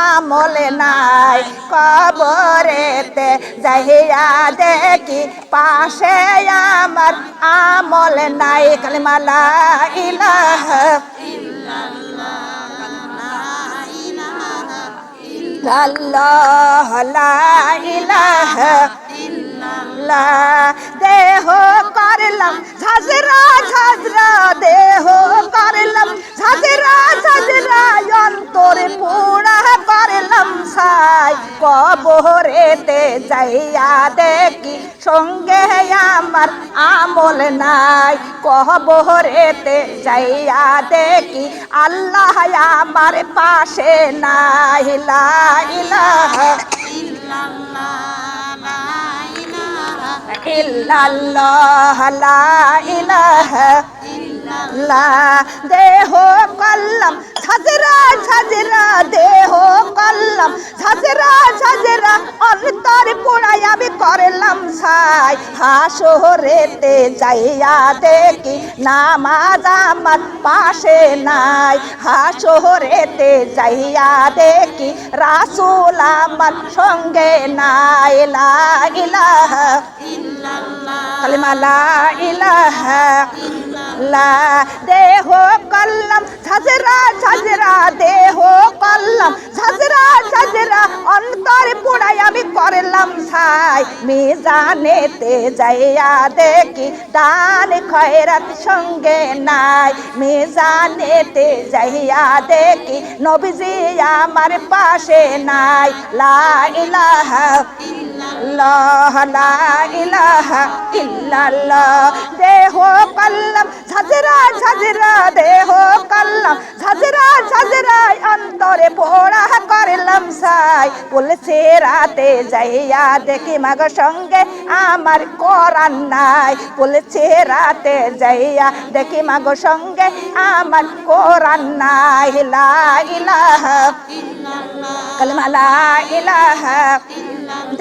আমল নাই, কবরেতে যাইয়া দেখি পাশে আমার আমল নাই। কালিমা লা ইলাহা ইল্লাল্লাহ, লা ইলাহা ইল্লাল্লাহ। দেহ করলাম ঝাজরা ঝাজরা, দেহ করলাম ঝাজরা ঝাজরা, অন্তর পুরা করলাম সাই, কবরেতে যাইয়া দেখি সঙ্গে আমার আমল নাই, কবরেতে যাইয়া দেখি আল্লাহ আমার পাশে নাই। লা ইলাহা ইল্লাল্লাহ, লা ইলাহা ইল্লাল্লাহ। দেহ কলম ঝাজরা ঝাজরা, দেহ কলম ঝাজরা ঝাজরা, অন্তর পুরাই আমি করলাম ছাই, হাসরেতে যাইয়া দেখি নামাজ আমার পাশে নাই, হাসরেতে যাইয়া দেখি রাসূল আমার সঙ্গে নাই। লা ইলাহা ইল্লাল্লাহ, কালিমা লা ইলাহা ইল্লাল্লাহ। দেহ কলম ঝাজরা ঝাজরা, দেহ কলম ঝাজরা ঝাজরা, অন্তর পুরাই আমি করলাম ছাই, নাই মিজানেতে যাইয়া দেখি দান খয়রাত সঙ্গে নাই মিজানেতে যাইয়া দেখি নবীজি আমার পাশে নাই লা ইলাহা ইল্লাল্লাহ লা ইলাহা ইল্লাল্লাহ দেহ কলম ঝাজরা ঝাজরা দেহ কলম ঝাজরা ঝাজরা অন্তরে পোড়া করলাম সাই বলেছে রাতে যাইয়া দেখি মাগো সঙ্গে আমার কোরআন নাই বলেছে রাতে যাইয়া দেখি মাগো সঙ্গে আমার কোরআন নাই লা ইলাহা কালিমা লা ইলাহা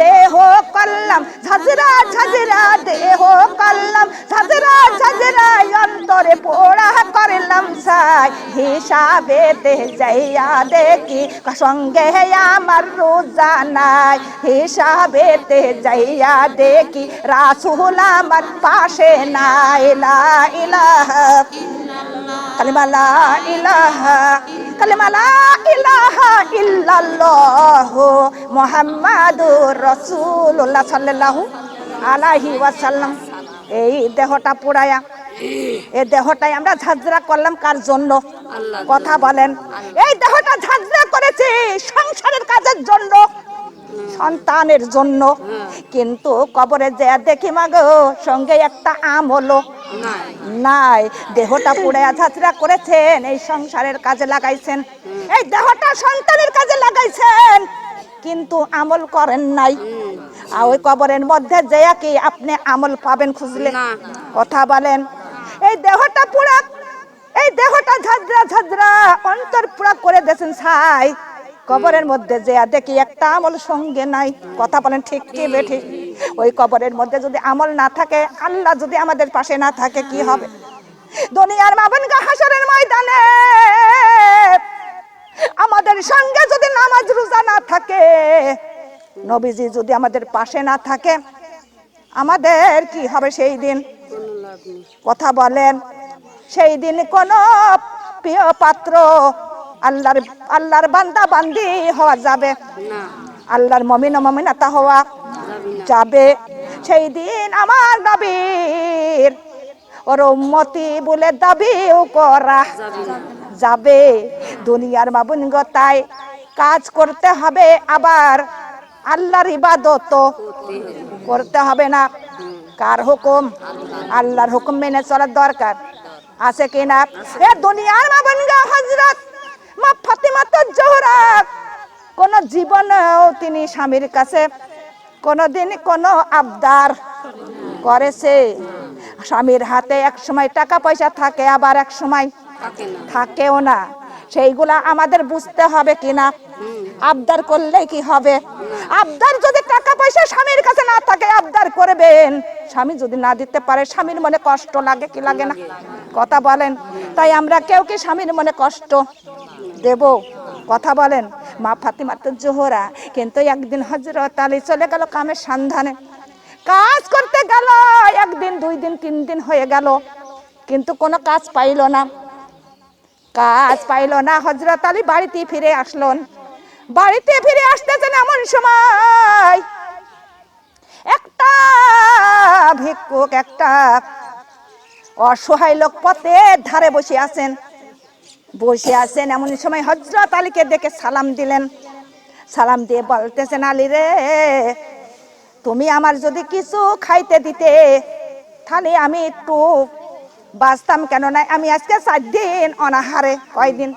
দেহ কলম ঝাজরা ঝাজরা দেহ কলম ঝাজরা ঝাজরা অন্তরে পোড়া করলাম সাই হিসাবেতে যাইয়া দেখি সঙ্গে আমার রোজা নাই হিসাবেতে যাইয়া দেখি রাসূল আমার পাশে নাই লা ইলাহা কালিমা লা ইলাহা কালিমা লা ইলাহা ইল্লাল্লাহ মুহাম্মাদুর রাসূলুল্লাহ সাল্লাল্লাহু আলাইহি ওয়াসাল্লাম। এই দেহটা পুরায়া এই দেহটাই আমরা ঝাঁঝরা করলাম কার জন্য? কথা বলেন। এই দেহটা ঝাঁঝরা করেছি সংসারের কাজের জন্য, সন্তানের জন্য, কিন্তু কবরে যে দেখি মাগো সঙ্গে একটা আমলও নাই। দেহটা পুড়ায়া ঝাঁঝরা করেছেন এই সংসারের কাজে লাগাইছেন, এই দেহটা সন্তানের কাজে লাগাইছেন, কিন্তু আমল করেন নাই। আর ওই কবরের মধ্যে যে কি আপনি আমল পাবেন খুঁজলে? কথা বলেন। এই দেহটা পুরা, এই দেহটা ঝাঁঝরা ঝাঁঝরা অন্তর পুরা করে দিয়েছেন ছাই, কবরের মধ্যে যে দেখি একটা আমল সঙ্গে নাই। কথা বলেন ঠিক কি বেঠিক? ওই কবরের মধ্যে যদি আমল না থাকে, আল্লাহ যদি আমাদের পাশে না থাকে কি হবে? দুনিয়ার মাবনগা হাসরের ময়দানে আমাদের সঙ্গে যদি নামাজ রোজা না থাকে, নবীজি যদি আমাদের পাশে না থাকে, আমাদের কি হবে সেই দিন? কথা বলেন। সেই দিন কোন প্রিয় পাত্র আল্লাহর বান্দা বান্দি হওয়া যাবে না, আল্লাহর মুমিন ও মুমিনাত হওয়া যাবে। সেই দিন আমার নবীর ওর উম্মতি বলে দাবিও করা যাবে। দুনিয়ার মাবুনগতায় কাজ করতে হবে, আবার আল্লাহর ইবাদত করতে হবে না। কার হুকুম? আল্লাহর হুকুম মেনে চলার দরকার আছে কিনা? এ দুনিয়ার মাবুনগা হযরত মা ফাতিমাতুজ জোহরা কোন জীবনেও তিনি স্বামীর কাছে কোনদিন কোনো আবদার করেছে? স্বামীর হাতে এক সময় টাকা পয়সা থাকে, আবার এক সময় থাকেও না। সেইগুলা আমাদের বুঝতে হবে কিনা? আবদার করলে কি হবে? আবদার যদি টাকা পয়সা স্বামীর কাছে না থাকে, আবদার করবেন, স্বামী যদি না দিতে পারে স্বামীর মনে কষ্ট লাগে কি লাগে না? কথা বলেন। তাই আমরা কেউ কি স্বামীর মনে কষ্ট দেব? কথা বলেন। মা ফাতিমাতুজ জোহরা কিন্তু একদিন হযরত আলী চলে গেল কামের সন্ধানে, কাজ করতে গেল। একদিন, দুই দিন, তিন দিন হয়ে গেল, কিন্তু কোনো কাজ পাইল না। কাজ পাইল না, হযরত আলী বাড়িতে ফিরে আসলেন। বাড়িতে ফিরে আসতেছেন এমন সময় একটা ভিক্ষুক, একটা অসহায় লোক পথের ধারে বসে আছেন। এমন সময় হযরত আলীকে দেখে সালাম দিলেন। সালাম দিয়ে বলতেছেন, আলী রে, তুমি আমার যদি কিছু খাইতে দিতে তাহলে আমি একটু বাঁচতাম। কেন নাই আমি আজকে 4 দিন অনাহারে। কয়দিন?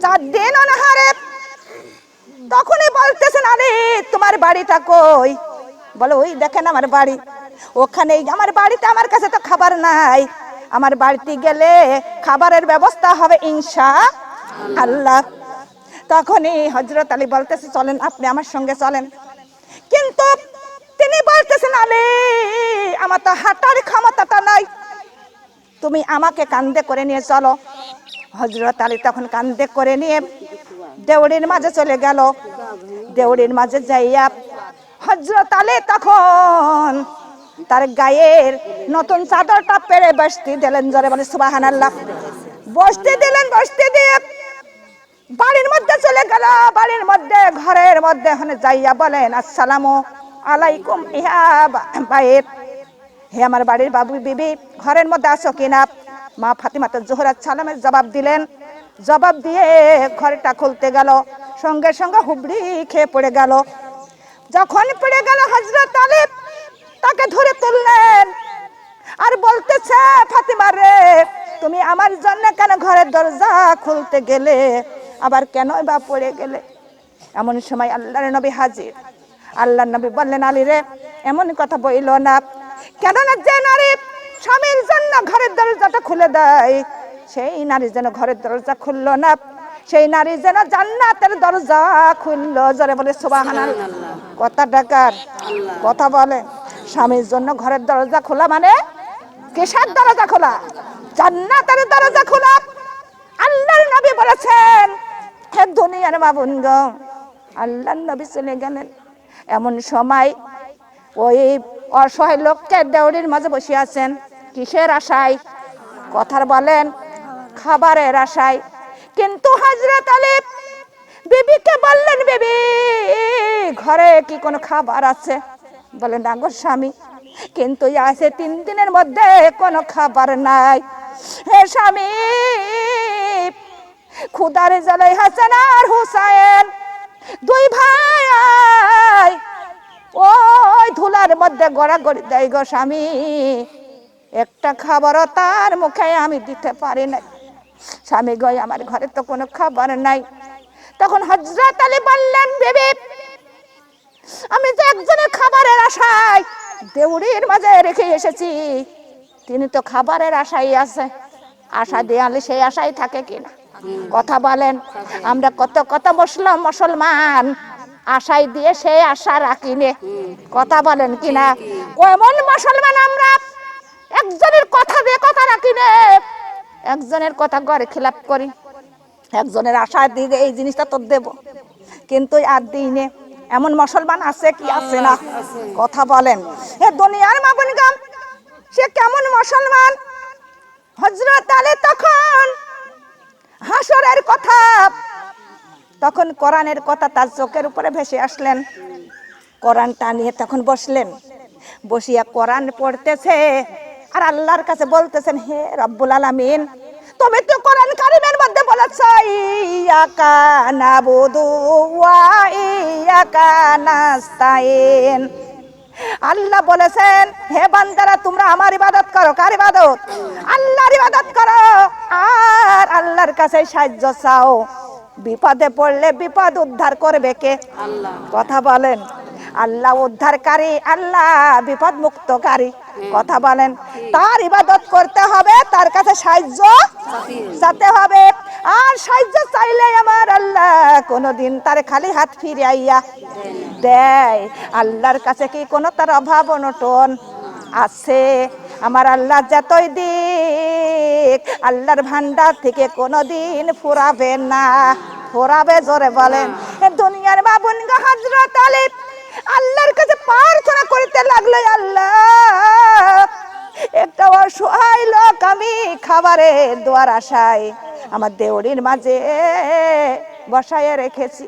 4 দিন অনাহারে। তখনই বলতেছেন, আলী তোমার বাড়িটা কই? বলো, ওই দেখেন আমার বাড়ি ওখানে। আমার বাড়িতে, আমার কাছে তো খাবার নাই, আমার বাড়িতে গেলে খাবারের ব্যবস্থা হবে ইনশাআল্লাহ। তখনই হযরত আলী বলতেছে, চলেন, আপনি আমার সঙ্গে চলেন। কিন্তু তিনি বলতেছেন, আলী আমার তো হাঁটার ক্ষমতাটা নাই, তুমি আমাকে কাঁধে করে নিয়ে চলো। হযরত আলী তখন কাঁধে করে নিয়ে দেউড়ির মাঝে চলে গেল। দেউড়ির মাঝে যাইয়া হযরত আলী তখন তার গায়ের নতুন চাদরটা পেরে বসতে দিলেন। জোরে বলে সুবহানাল্লাহ। বসতে দিলেন। বসতে দিয়ে বাড়ির মধ্যে চলে গেল। বাড়ির মধ্যে, ঘরের মধ্যে যাইয়া বলেন, আসসালামু আলাইকুম ইহা বাইত, হে আমার বাড়ির বাবু বিবি ঘরের মধ্যে আসো কিনা। মা ফাতিমাতুজ জোহরা সালামের জবাব দিলেন, জবাব দিয়ে ঘরটা খুলতে গেল, সঙ্গে সঙ্গে হুবড়ি খেয়ে পড়ে গেল। যখন পড়ে গেল হযরত আলী তাকে ধরে তুললেন আর বলতেছে, ফাতিমা রে তুমি আমার জন্য কেন ঘরের দরজা খুলতে গেলে, আবার কেন বা পড়ে গেলে? এমন সময় আল্লাহর নবী হাজির। আল্লাহর নবী বললেন, আলী রে এমন কথা বইল না, কেননা যে নারী স্বামীর জন্য ঘরের দরজাটা খুলে দেয় সেই নারী যেন ঘরের দরজা খুললো না, সেই নারী যেন জান্নাতের দরজা খুললো। জোরে বলে সুবহানাল্লাহ। কথা ডাকার কথা বলে, স্বামীর জন্য ঘরের দরজা খোলা মানে কিসের দরজা খোলা? জান্নাতের দরজা খোলা। আল্লাহর নবী বলেছেন, হে দুনিয়ার মাবুনগণ, আল্লাহর নবী চলে গেলেন। এমন সময় ওই অসহায় লোককে দেওড়ির মাঝে বসে আছেন, কিসের আশায়? কথার বলেন, খাবারের আশায়। কিন্তু হযরত আলী বিবিকে বললেন, বিবি ঘরে কি কোনো খাবার আছে? বলে, না গো স্বামী, কিন্তু আছে 3 দিনের মধ্যে কোনো খাবার নাই। হে স্বামী, খুদার জ্বালায় হাসান আর হুসাইন 2 ভাই ওই ধুলার মধ্যে গড়াগড়ি দেয় গো স্বামী, একটা খাবারও তার মুখে আমি দিতে পারি না। স্বামী গো আমার ঘরে তো কোনো খাবার নাই। তখন হযরত আলী বললেন, বিবি আমি যে একজনের খাবারের আশায় দেউড়ির মাঝে রেখে এসেছি, তিনি তো খাবারের আশায় আছে। আশা দেয়ালে সেই আশায় থাকে কিনা? কথা বলেন। আমরা কত কত মুসলমান আশায় দিয়ে সেই আশা রাখি নে। কথা বলেন কিনা? এমন মুসলমান আমরা একজনের কথা দিয়ে কথা রাখি নে, একজনের কথা ঘরে খিলাপ করি, একজনের আশা দিয়ে এই জিনিসটা তো দেব, কিন্তু আর দিই নে। এমন মুসলমান আছে কি আছে না? কথা বলেন। এ দুনিয়ার মাবুনগণ, সে কেমন মুসলমান? হযরত আলী তখন হাসরের কথা, তখন কোরআনের কথা তার চোখের উপরে ভেসে আসলেন। কোরআনটা নিয়ে তখন বসলেন, বসিয়া কোরআন পড়তেছে আর আল্লাহর কাছে বলতেছেন, হে রব্বুল আলামিন, তুমি তো কোরআন কারীমের মধ্যে বলেছো ইয়াকা নাবুদু ওয়া ইয়াকা নাস্তাইন। আল্লাহ বলেছেন, হে বান্দারা তোমরা আমার ইবাদত করো। কার ইবাদত? আল্লাহর ইবাদত করো আর আল্লাহর কাছে সাহায্য চাও। বিপদে পড়লে বিপদ উদ্ধার করবে কে? আল্লাহ। কথা বলেন। আল্লাহ উদ্ধারকারী, আল্লাহ বিপদ মুক্তকারী। কথা বলেন। তার ইবাদত করতে হবে, তার কাছে সাহায্য চাইতে হবে। আর সাহায্য চাইলে আমার আল্লাহ কোনোদিন তার খালি হাত ফিরাইয়া দেয়। আল্লাহর কাছে কি কোনো তার অভাব অনটন আছে? আমার আল্লাহ যতই দিক, আল্লাহর ভান্ডার থেকে কোনোদিন ফুরাবে না। ফুরাবে? জোরে বলেন। দুনিয়ার মাবুনগো, হযরত আলী আল্লাহর কাছে প্রার্থনা করতে লাগলো, আল্লাহ একটা অসহায় লোক আমি খাবারের দোয়ার আশায় আমার দেউড়ির মাঝে বসায় রেখেছি,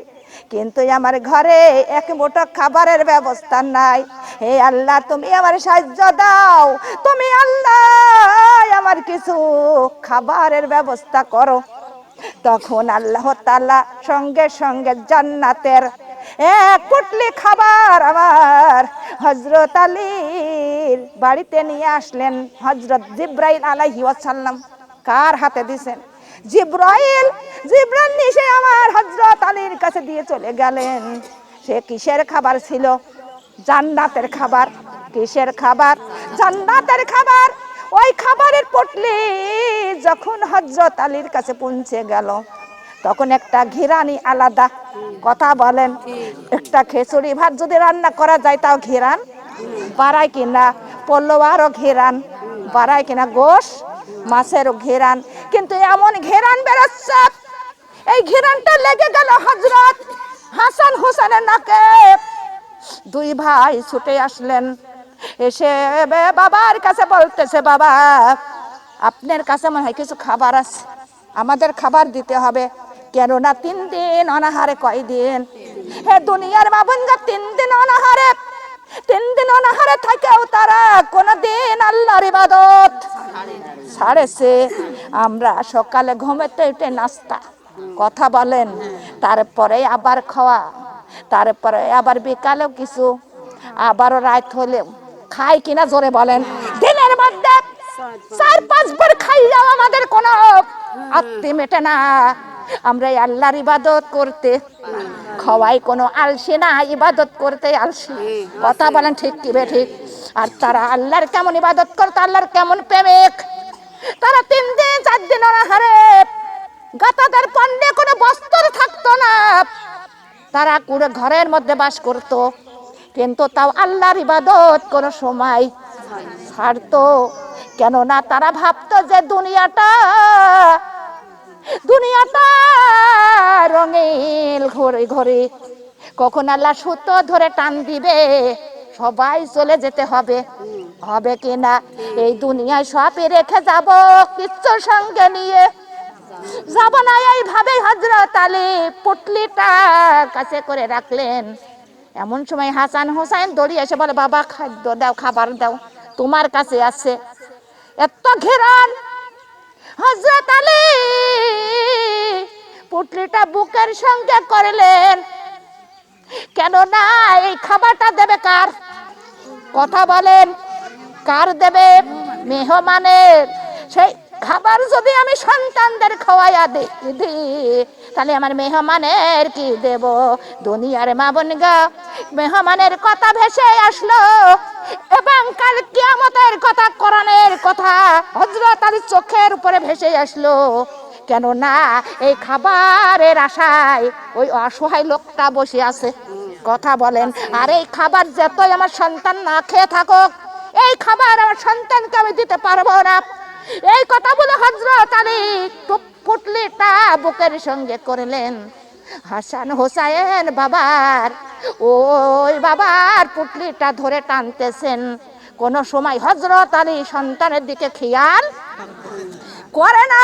কিন্তু আমার ঘরে এক মুঠো খাবারের ব্যবস্থা নাই। হে আল্লাহ, তুমি আমার সাহায্য দাও, তুমি আল্লাহ আমার কিছু খাবারের ব্যবস্থা করো। তখন আল্লাহ তাআলা সঙ্গে সঙ্গে জান্নাতের এক পুটলি খাবার আমার হযরত আলীর বাড়িতে নিয়ে আসলেন। হযরত জিবরাইল আলাইহিস সালাম কার হাতে দিয়েছেন? জিবরাইল। জিবরাইল নিয়ে আমার হযরত আলীর কাছে দিয়ে চলে গেলেন। সে কিসের খাবার ছিল? জান্নাতের খাবার। কিসের খাবার? জান্নাতের খাবার। ওই খাবারের পুটলি যখন হযরত আলীর কাছে পৌঁছে গেল, তখন একটা ঘিরানি আলাদা। কথা বলেন। একটা খিচুড়ি ভাত যদি রান্না করা যায় তাও ঘিরান বাড়ায় কিনা? পোলোয়ারও ঘিরান বাড়ায় কিনা? গোশ মাছেরও ঘিরান। কিন্তু এমন ঘিরান বেরোচ্ছে, এই ঘিরানটা লেগে গেল হযরত হাসান হোসেনের নাকে। 2 ভাই ছুটে আসলেন, এসে বাবার কাছে বলতেছে, বাবা আপনার কাছে মনে হয় কিছু খাবার আছে, আমাদের খাবার দিতে হবে। কেননা 3 দিন অনাহারে। কয়দিন? হে দুনিয়ার মাবুনগো, 3 দিন অনাহারে। করে থাকেও তারা কোনদিন আল্লাহর ইবাদত ছাড়েছে। আমরা সকালে ঘুমেতে উঠে নাস্তা, কথা বলেন, তারপরে আবার খাওয়া, তারপরে আবার বিকালেও কিছু, আবারও রাত হলে খাই কিনা জোরে বলেন। দিনের মধ্যে 4-5 বার খাইলেও আমাদের কোনো আত্মে মেটে না। আমরা আল্লাহর ইবাদত করতে খাওয়াই কোনো আলসি না, ইবাদত করতে আলসি, কথা বলেন ঠিক কি ঠিক? আর তারা আল্লাহর কেমন ইবাদত করতো, আল্লাহর কেমন প্রেমিক। তারা 3 দিন 4 দিন অনাহারে, গাতাদের পণ্ডে কোনো বস্ত্র থাকতো না, তারা কুড়ে ঘরের মধ্যে বাস করত, কিন্তু তাও আল্লাহর ইবাদত কোনো সময় ছাড়তো। কেননা তারা ভাবতো যে দুনিয়াটা রঙিন ঘরে ঘরে, কখন আল্লাহ সুতো ধরে টান দিবে সবাই চলে যেতে হবে, হবে কিনা? এই দুনিয়ায় সবই রেখে যাব, কিচ্ছু সঙ্গে নিয়ে যাব না। এইভাবে হযরত আলী পুটলিটা কাছে করে রাখলেন। এমন সময় হাসান হোসেন দৌড়িয়ে এসে বলে, বাবা খাদ্য দাও, খাবার দাও, তোমার কাছে আছে। এত ঘেরান হযরত আলী পুটলিটা বুকের সঙ্গে করলেন, কেননা এই খাবারটা দেবে কার? কথা বলেন, কার দেবে? মেহমানের। সেই খাবার যদি আমি সন্তানদের খাওয়াইয়া দিই, তাহলে আমার মেহমানের কি দেব? দুনিয়ার মা বোনগা, মেহমানের কথা ভেসে আসলো এবং কাল কিয়ামতের কথা, কোরআনের কথা হযরত আলীর চোখের উপরে ভেসে আসলো। কেননা এই খাবারের আশায় ওই অসহায় লোকটা বসে আছে, কথা বলেন। আর এই খাবার যতই আমার সন্তান না খেয়ে থাকুক, এই খাবার আমার সন্তানকে আমি দিতে পারবো না। এই কথা বলে হযরত আলী পুটলিটা বুকের সঙ্গে করলেন। হাসান হোসেন ওই বাবার পুটলিটা ধরে টানতেছেন। কোন সময় হযরত আলী সন্তানের দিকে খেয়াল করে না।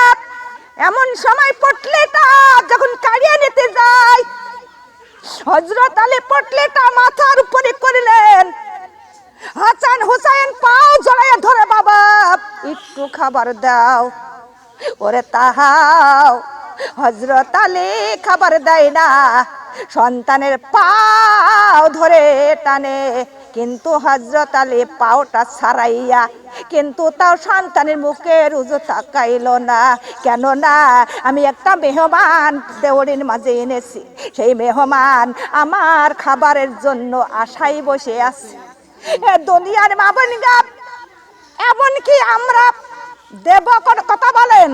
এমন সময় পুটলিটা যখন কাড়িয়ে নিতে যায়, হযরত আলী পুটলিটা মাথার উপরে করলেন। হাসান হোসেন পাও জড়াইয়া ধরে, বাবা একটু খাবার দাও। ওরে তাহাও হযরত আলী খাবার দেয় না, সন্তানের পাও ধরে টানে। কিন্তু হযরত আলী পাওটা ছাড়াইয়া, কিন্তু তাও সন্তানের মুখে রুজু তাকাইল না। কেননা আমি একটা মেহমান দেওয়ারির মাঝে এনেছি, সেই মেহমান আমার খাবারের জন্য আশায় বসে আছে। দুনিয়ার মা বোনগা, এমনকি আমরা দেব, কথা বলেন,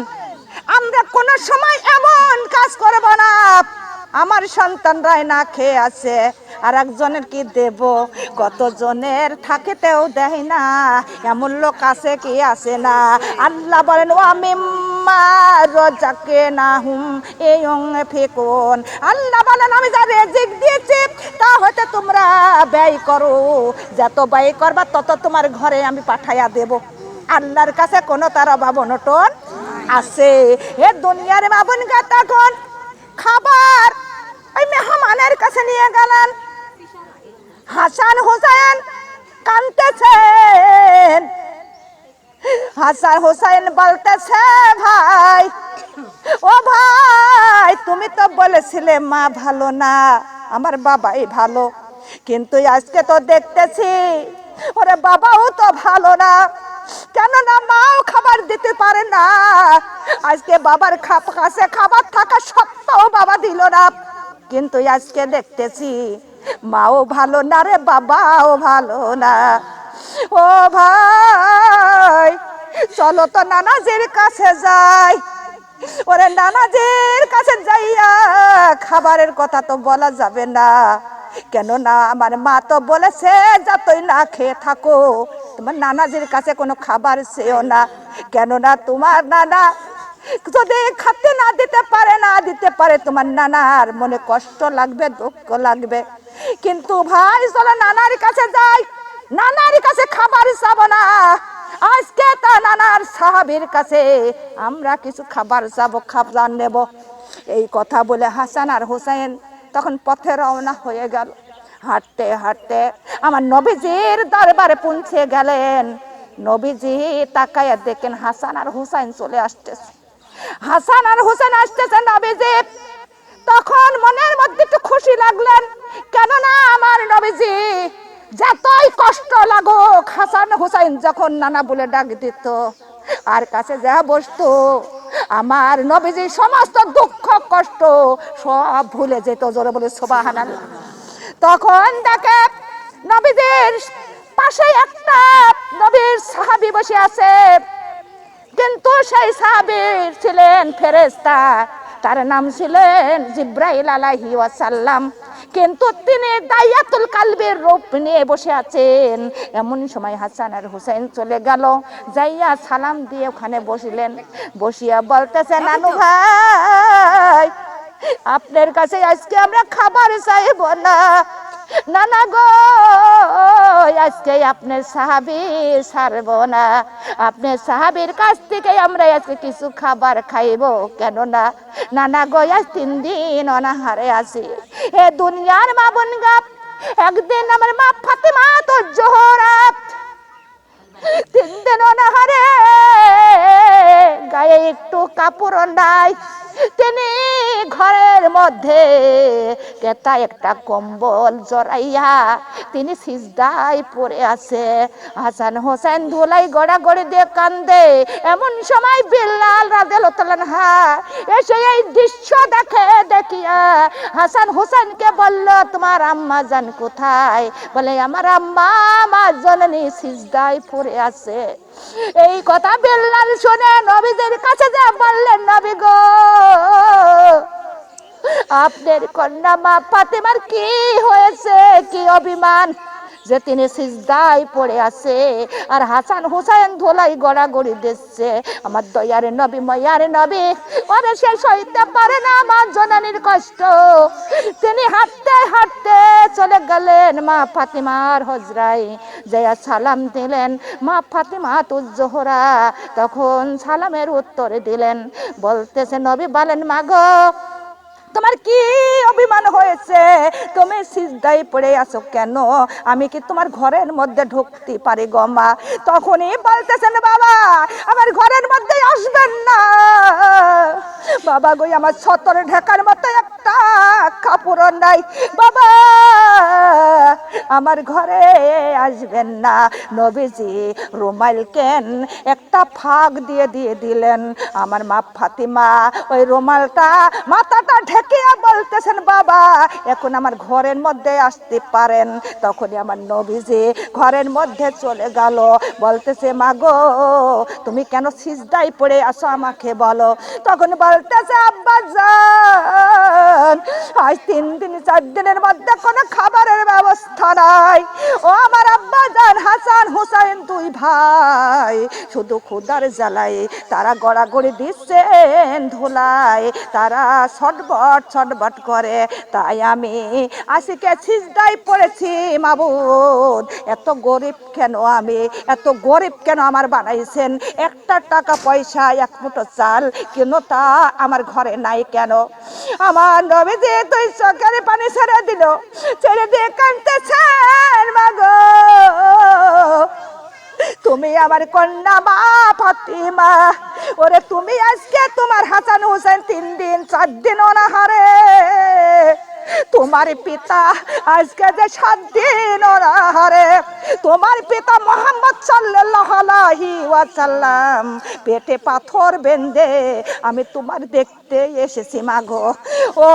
আমরা কোন সময় এমন কাজ করব না আমার সন্তানরাই না খেয়ে আছে আর একজনের কি দেব। কতজনের থাকিতেও দেয় না, এমন লোক আছে কি আছে না? আল্লাহ বলেন, ও মিম্মা রাযাকনাহুম ইউনফিকুন। আল্লাহ বলেন, আমি যা রিজিক দিয়েছি তা হতে তোমরা ব্যয় করো, যত ব্যয় করবা তত তোমার ঘরে আমি পাঠাইয়া দেব। আল্লাহর কাছে কোনো তার অভাব অনটন আছে? এ দুনিয়ার মা বোনগা, তখন খাবার ওই মেহমানের কাছে নিয়ে গেলেন। হাসান হোসেন কাঁদতেছেন। হাসান হোসেন বলতেছে, ভাই, ও ভাই, তুমি তো বলেছিলে মা ভালো না, আমার বাবাই ভালো, কিন্তু আজকে তো দেখতেছি ওরে বাবাও তো ভালো না। কেননা মাও খাবার দিতে পারে না, আজকে বাবার কাছে খাবার থাকা সত্ত্বেও বাবা দিল না। কিন্তু আজকে দেখতেছি মাও ভালো না রে, বাবাও ভালো না। ও ভাই, চলো তো নানাজির কাছে যাই। ওরে নানাজির কাছে যাইয়া খাবারের কথা তো বলা যাবে না, কেননা আমার মা তো বলেছে যতই না খেয়ে থাকো তোমার নানাজির কাছে কোনো খাবার চেয়েও না। কেননা তোমার নানা যদি খাতে না দিতে পারে তোমার নানার মনে কষ্ট লাগবে, দুঃখ লাগবে। কিন্তু ভাই চলো নানার কাছে যাই, নানার কাছে খাবার চাবো না, আজকে তা নানার সাহাবীর কাছে আমরা কিছু খাবার চাবো, খাবার নেব। এই কথা বলে হাসান আর হোসেন তখন পথে রওনা হয়ে গেল। হাঁটতে হাঁটতে আমার নবীজির দরবারে পৌঁছে গেলেন। নবীজি তাকায়া দেখেন হাসান আর হুসাইন চলে আসতেছে। হাসান আর হুসাইন আসতেছে নবীজি তখন মনের মধ্যে একটু খুশি লাগলেন, কেননা আমার নবীজি যতই কষ্ট লাগুক হাসান হুসাইন যখন নানা বলে ডাক দিত আর কাছে যা বসতো আমার নবীজি সমস্ত দুঃখ কষ্ট সব ভুলে যেত। জোরে বলে সুবহানাল্লাহ। তখন দেখে নবীজির পাশে একটা নবীর সাহাবী বসে আছে, কিন্তু সেই সাহাবী ছিলেন ফেরেশতা, তার নাম ছিলেন জিব্রাইল আলাইহিস সালাম, কিন্তু তিনি দাইয়াতুল কালবির রূপ নিয়ে বসে আছেন। এমন সময় হাসান আর হুসাইন চলে গেল, যাইয়া সালাম দিয়ে ওখানে বসিলেন। বসিয়া বলতেছে, নানু ভাই আপনার কাছে আজকে আমরা খাবার চাইব না, নানা গো আজকে আপনার সাহাবী ছাড়ব না, আপনার সাহাবীর কাছ থেকে আমরা আজকে কিছু খাবার খাইব, কেননা নানা গো আজ 3 দিন অনাহারে আছি। এ দুনিয়ার মা বোন গা, একদিন আমার মা ফাতেমা তো জোহরা 3 দিন অনাহারে, গায়ে একটু কাপড় নাই, তিনি ঘরের মধ্যে কেতা একটা কম্বল জড়াইয়া তিনি সিজদায় পড়ে আছে। হাসান হোসেন ধুলাই গড়াগড়ি দিয়ে কান্দে। এমন সময় বিল্লাল রাদিয়াল্লাহু তাআলা আনহু এসে এই দৃশ্য দেখে, দেখিয়া হাসান হোসেনকে বলল, তোমার আম্মা জান কোথায়? বলে আমার আম্মা আমার জননী সিজদায় পড়ে আছে। এই কথা বিল্লাল শুনে নবীজির কাছে যা বললেন, নবী গো আপনার কন্যা মা ফাতেমার কি হয়েছে, কি অভিমান যে তিনি সিজদায় পড়ে আছে আর হাসান হুসাইন ধোলাই গড়াগড়ি দিচ্ছে। আমার দয়ারে নবী মায়ারে নবী ওরে সে সইতে পারে না আমার জননীর কষ্ট। তিনি হাঁটতে হাঁটতে চলে গেলেন মা ফাতেমার হজরায়, যাইয়া সালাম দিলেন। মা ফাতেমা তো জোহরা তখন সালামের উত্তর দিলেন, বলতেছে, নবী বলেন, মা গো তোমার কি অভিমান হয়েছে, তুমি সিজদায় পড়ে আছো কেন? আমি কি তোমার ঘরের মধ্যে ঢুকতে পারি গো মা? তখনই বলতেছেন, বাবা আমার ঘরের মধ্যে আসবেন না বাবা গো, আমার ছতরে ঢাকার মতো একটা কাপড় নাই বাবা, আমার ঘরে আসবেন না। নবীজি রুমাল কেন একটা ফাঁক দিয়ে দিলেন। আমার মা ফাতেমা ওই রুমালটা মাথাটা ঢেকিয়া বলতেছেন, বাবা এখন আমার ঘরের মধ্যে আসতে পারেন। তখনই আমার নবীজি ঘরের মধ্যে চলে গেল। বলতেছে, মা গো তুমি কেন সিজদায় পড়ে আসো আমাকে বলো। তখন বলতেছে, আব্বা জান আজ 3 দিন 4 দিনের মধ্যে কোনো খাবারের ব্যবস্থা নাই। ও আমার আব্বা জান, হাসান হুসাইন 2 ভাই শুধু ক্ষুধার জ্বালায় তারা গড়াগড়ি দিচ্ছেন ধুলায়, তারা ছটবট করে, তাই আমি আজকে সিজদায় পড়েছি। মাবুদ এত গরিব কেন, আমি এত গরিব কেন আমার বানাইছেন? একটা টাকা পয়সা 1 মুঠো চাল কেন তা আমার ঘরে নাই কেন? আমার নবীজি 2 চোখের পানি ছেড়ে দিল, ছেড়ে দিয়ে কাঁদতেছেন, মা গো তুমি আমার কন্যা মা ফাতেমা, ওরে তুমি আজকে তোমার হাসান হোসেন 3 দিন 4 দিন অনাহারে, তোমার পিতা আজকে যে 7 দিন অনাহারে, তোমার পিতা মুহাম্মদ সাল্লাল্লাহু আলাইহি ওয়াসাল্লাম পেটে পাথর বেঁধে আমি তোমার দেখতে এসেছি মা গো। ও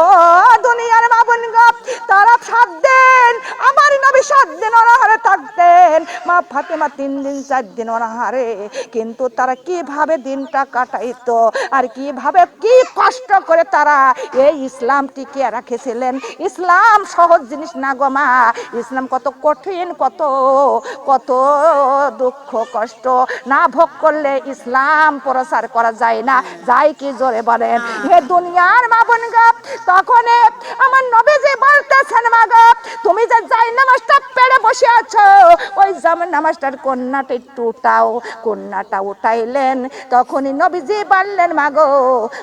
দুনিয়ার মা বোন গো, তারা 7 দিন আমার নবী 7 দিন অনাহারে থাকতেন, মা ফাতেমা 3 দিন 4 দিন অনাহারে, কিন্তু তারা কিভাবে দিনটা কাটাইতো আর কিভাবে কি কষ্ট করে তারা এই ইসলাম টিকিয়ে রাখেছিলেন। ইসলাম সহজ জিনিস না গো মা, ইসলাম কত কঠিন, কত কত দুঃখ কষ্ট না ভোগ করলে ইসলাম প্রচার করা যায় না, যায় কি জোরে বলেন? হে দুনিয়ার মা বোন গো, তখন আমার নবীজি বলতেছেন, মা গো তুমি যে যাই নামাজটা পেড়ে বসে আছো ওই জামাই নামাজটার কন্যাটা একটু উঠাও। কন্যাটা উঠাইলেন, তখনই নবীজি বললেন মাগো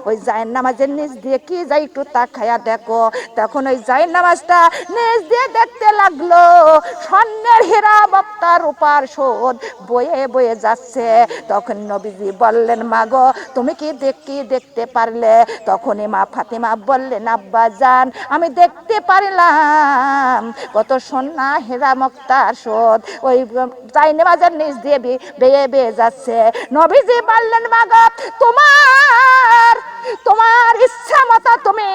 ওই জায়ের নামাজের নিচ দিয়ে কি যাই একটু তাকায়া দেখো। তখন ওই জায়ের নামাজটা নিচ দিয়ে দেখতে লাগলো, স্বর্ণের হীরা মুক্তা রূপার শোধ বয়ে বয়ে যাচ্ছে। তখন নবীজি বললেন মাগো তুমি কি দেখতে পারলে? তখনই মা ফাতেমা বললেন আব্বা জান আমি দেখতে পারলাম কত সোনা হীরা মুক্তার শোধ ওই জায়ের নামাজের নিচ দিয়ে বেয়ে বেয়ে যাচ্ছে। নবীজি বললেন মাগো তোমার ইচ্ছা মতো তুমি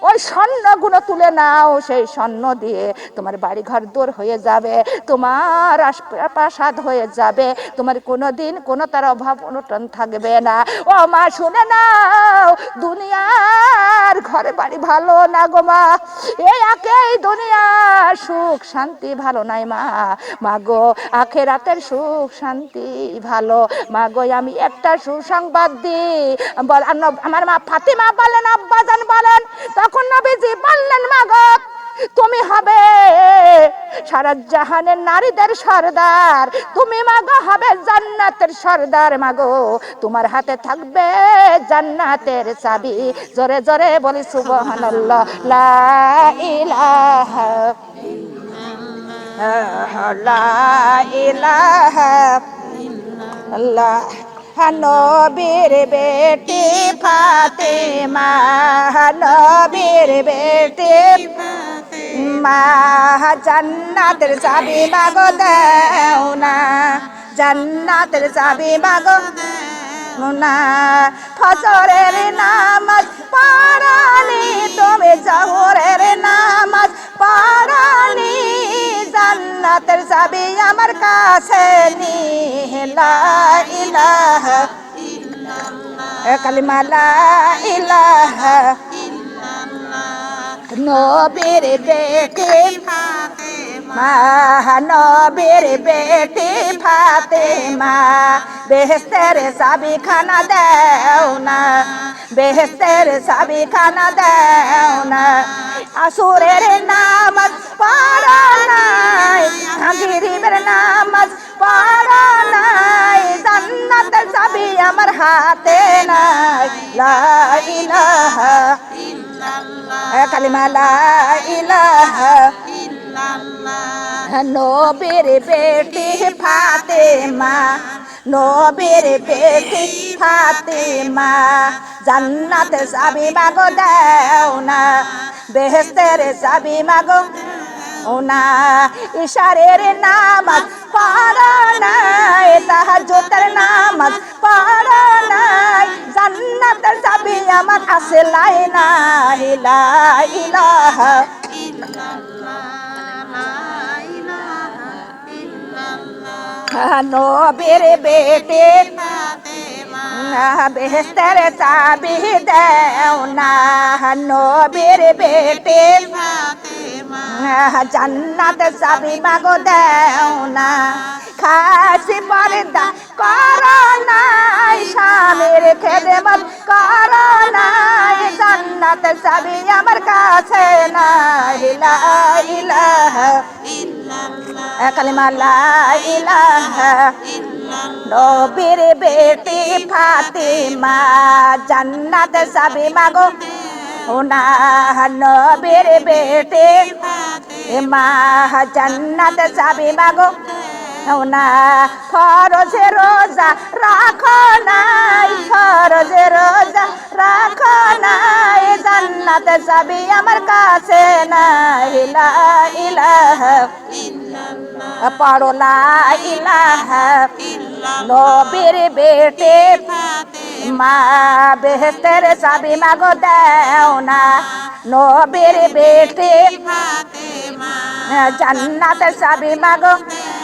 ওই স্বর্ণগুলো তুলে নাও, সেই স্বর্ণ দিয়ে তোমার বাড়ি ঘর দূর হয়ে যাবে, তোমার প্রাসাদ হয়ে যাবে, তোমার কোনোদিন কোনো তার অভাব অনটন থাকবে না। ও মা শুনে নাও, দুনিয়ার ঘরে বাড়ি ভালো না গো মা, এই দুনিয়ার সুখ শান্তি ভালো নাই মা। মাগো আখেরাতের সুখ শান্তি ভালো। মাগো আমি একটা সুসংবাদ দিই, আমার মা ফাতেমা বলেন আব্বাজান বলেন। তখন নবীজি বললেন মাগো তুমি হবে সারা জাহানের নারীদের সরদার, তুমি মাগো হবে জান্নাতের সরদার। মাগো তোমার হাতে থাকবে জান্নাতের চাবি। জোরে জোরে বলি সুবহানাল্লাহ, লা ইলাহা লা ইলাহা ইল্লাল্লাহ। নবীর বেটি ফাতেমা, নবীর বেটি মা, জান্নাতের চাবি মাগো দাও না, জান্নাতের চাবি মাগো না। ফজরের নামাজ পড়ানি তুমি, জোহরের নামাজ পড়ানি, জান্নাতের চাবি আমার কাছে নি। লা ইলাহা ইল্লাল্লাহ, কালিমা লা ইলাহা ইল্লাল্লাহ। নবীর বেটি ফাতেমা, নবীর বেটি ফাতেমা, বেহেশতের চাবি খানা দাও না, বেহেশতের চাবি খানা দাও না। আসুরের নামাজ পড়া নাই, মাগরিবের নামাজ পড়া নাই, জান্নাতের চাবি আমার হাতে নাই। লা ইলাহা ইল্লাল্লাহ, কালিমা লা ইলাহা ইল্লাল্লাহ। নবীর বেটি ফাতেমা, নবীর বেটি ফাতেমা, জান্নাতের চাবি মাগো দাও না, বেহেশতের চাবি মাগো না। ইশারের নামাজ পড়া নাই, তাহাজ্জুদের নামাজ পড়া নাই, জান্নাতের চাবি আমার আছে লাই না। লা ইলাহা নবীর বেটি বেহেশতের চাবি দাও না, নবীর বেটি জান্নাতের চাবি মাগো দাও না। খাসি পর্দা করো নাই, স্বামীর খেদমত করো নাই, জান্নাতের চাবি আমার কাছে নাই। লা ইলাহা ইল্লাল্লাহ, কালিমা লা ইলাহা ইল্লাল্লাহ। নবীর বেটি ফাতেমা, জান্নাতের চাবি মাগো না, নবীর বেটি মা, জান্নাতের চাবি মাগো না। ফরজে রোজা রাখো নাই, ফরজে রোজা রাখো নাই, জান্নাতের চাবি আমার কাছে নাই। লা ইলাহা ইল্লাল্লাহ, পড়ো লা ইলাহা ইল্লাল্লাহ। নবীর বেটি মা, বেহেশতের চাবি মাগো দাও না, নবীর বেটি জান্নাতের চাবি মাগো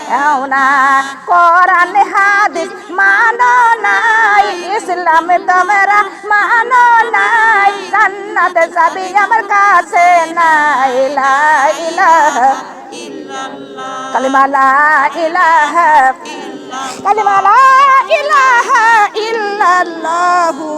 দাও না। কোরআন হাদিস মানো নাই, ইসলাম তোমরা মানো নাই, জান্নাতের চাবি আমার কাছে নাই। লা ইলাহা ইল্লাল্লাহ, কালিমা লা ইলাহা ইল্লাল্লাহ, কালিমা লা ইলাহা ইল্লাল্লাহু।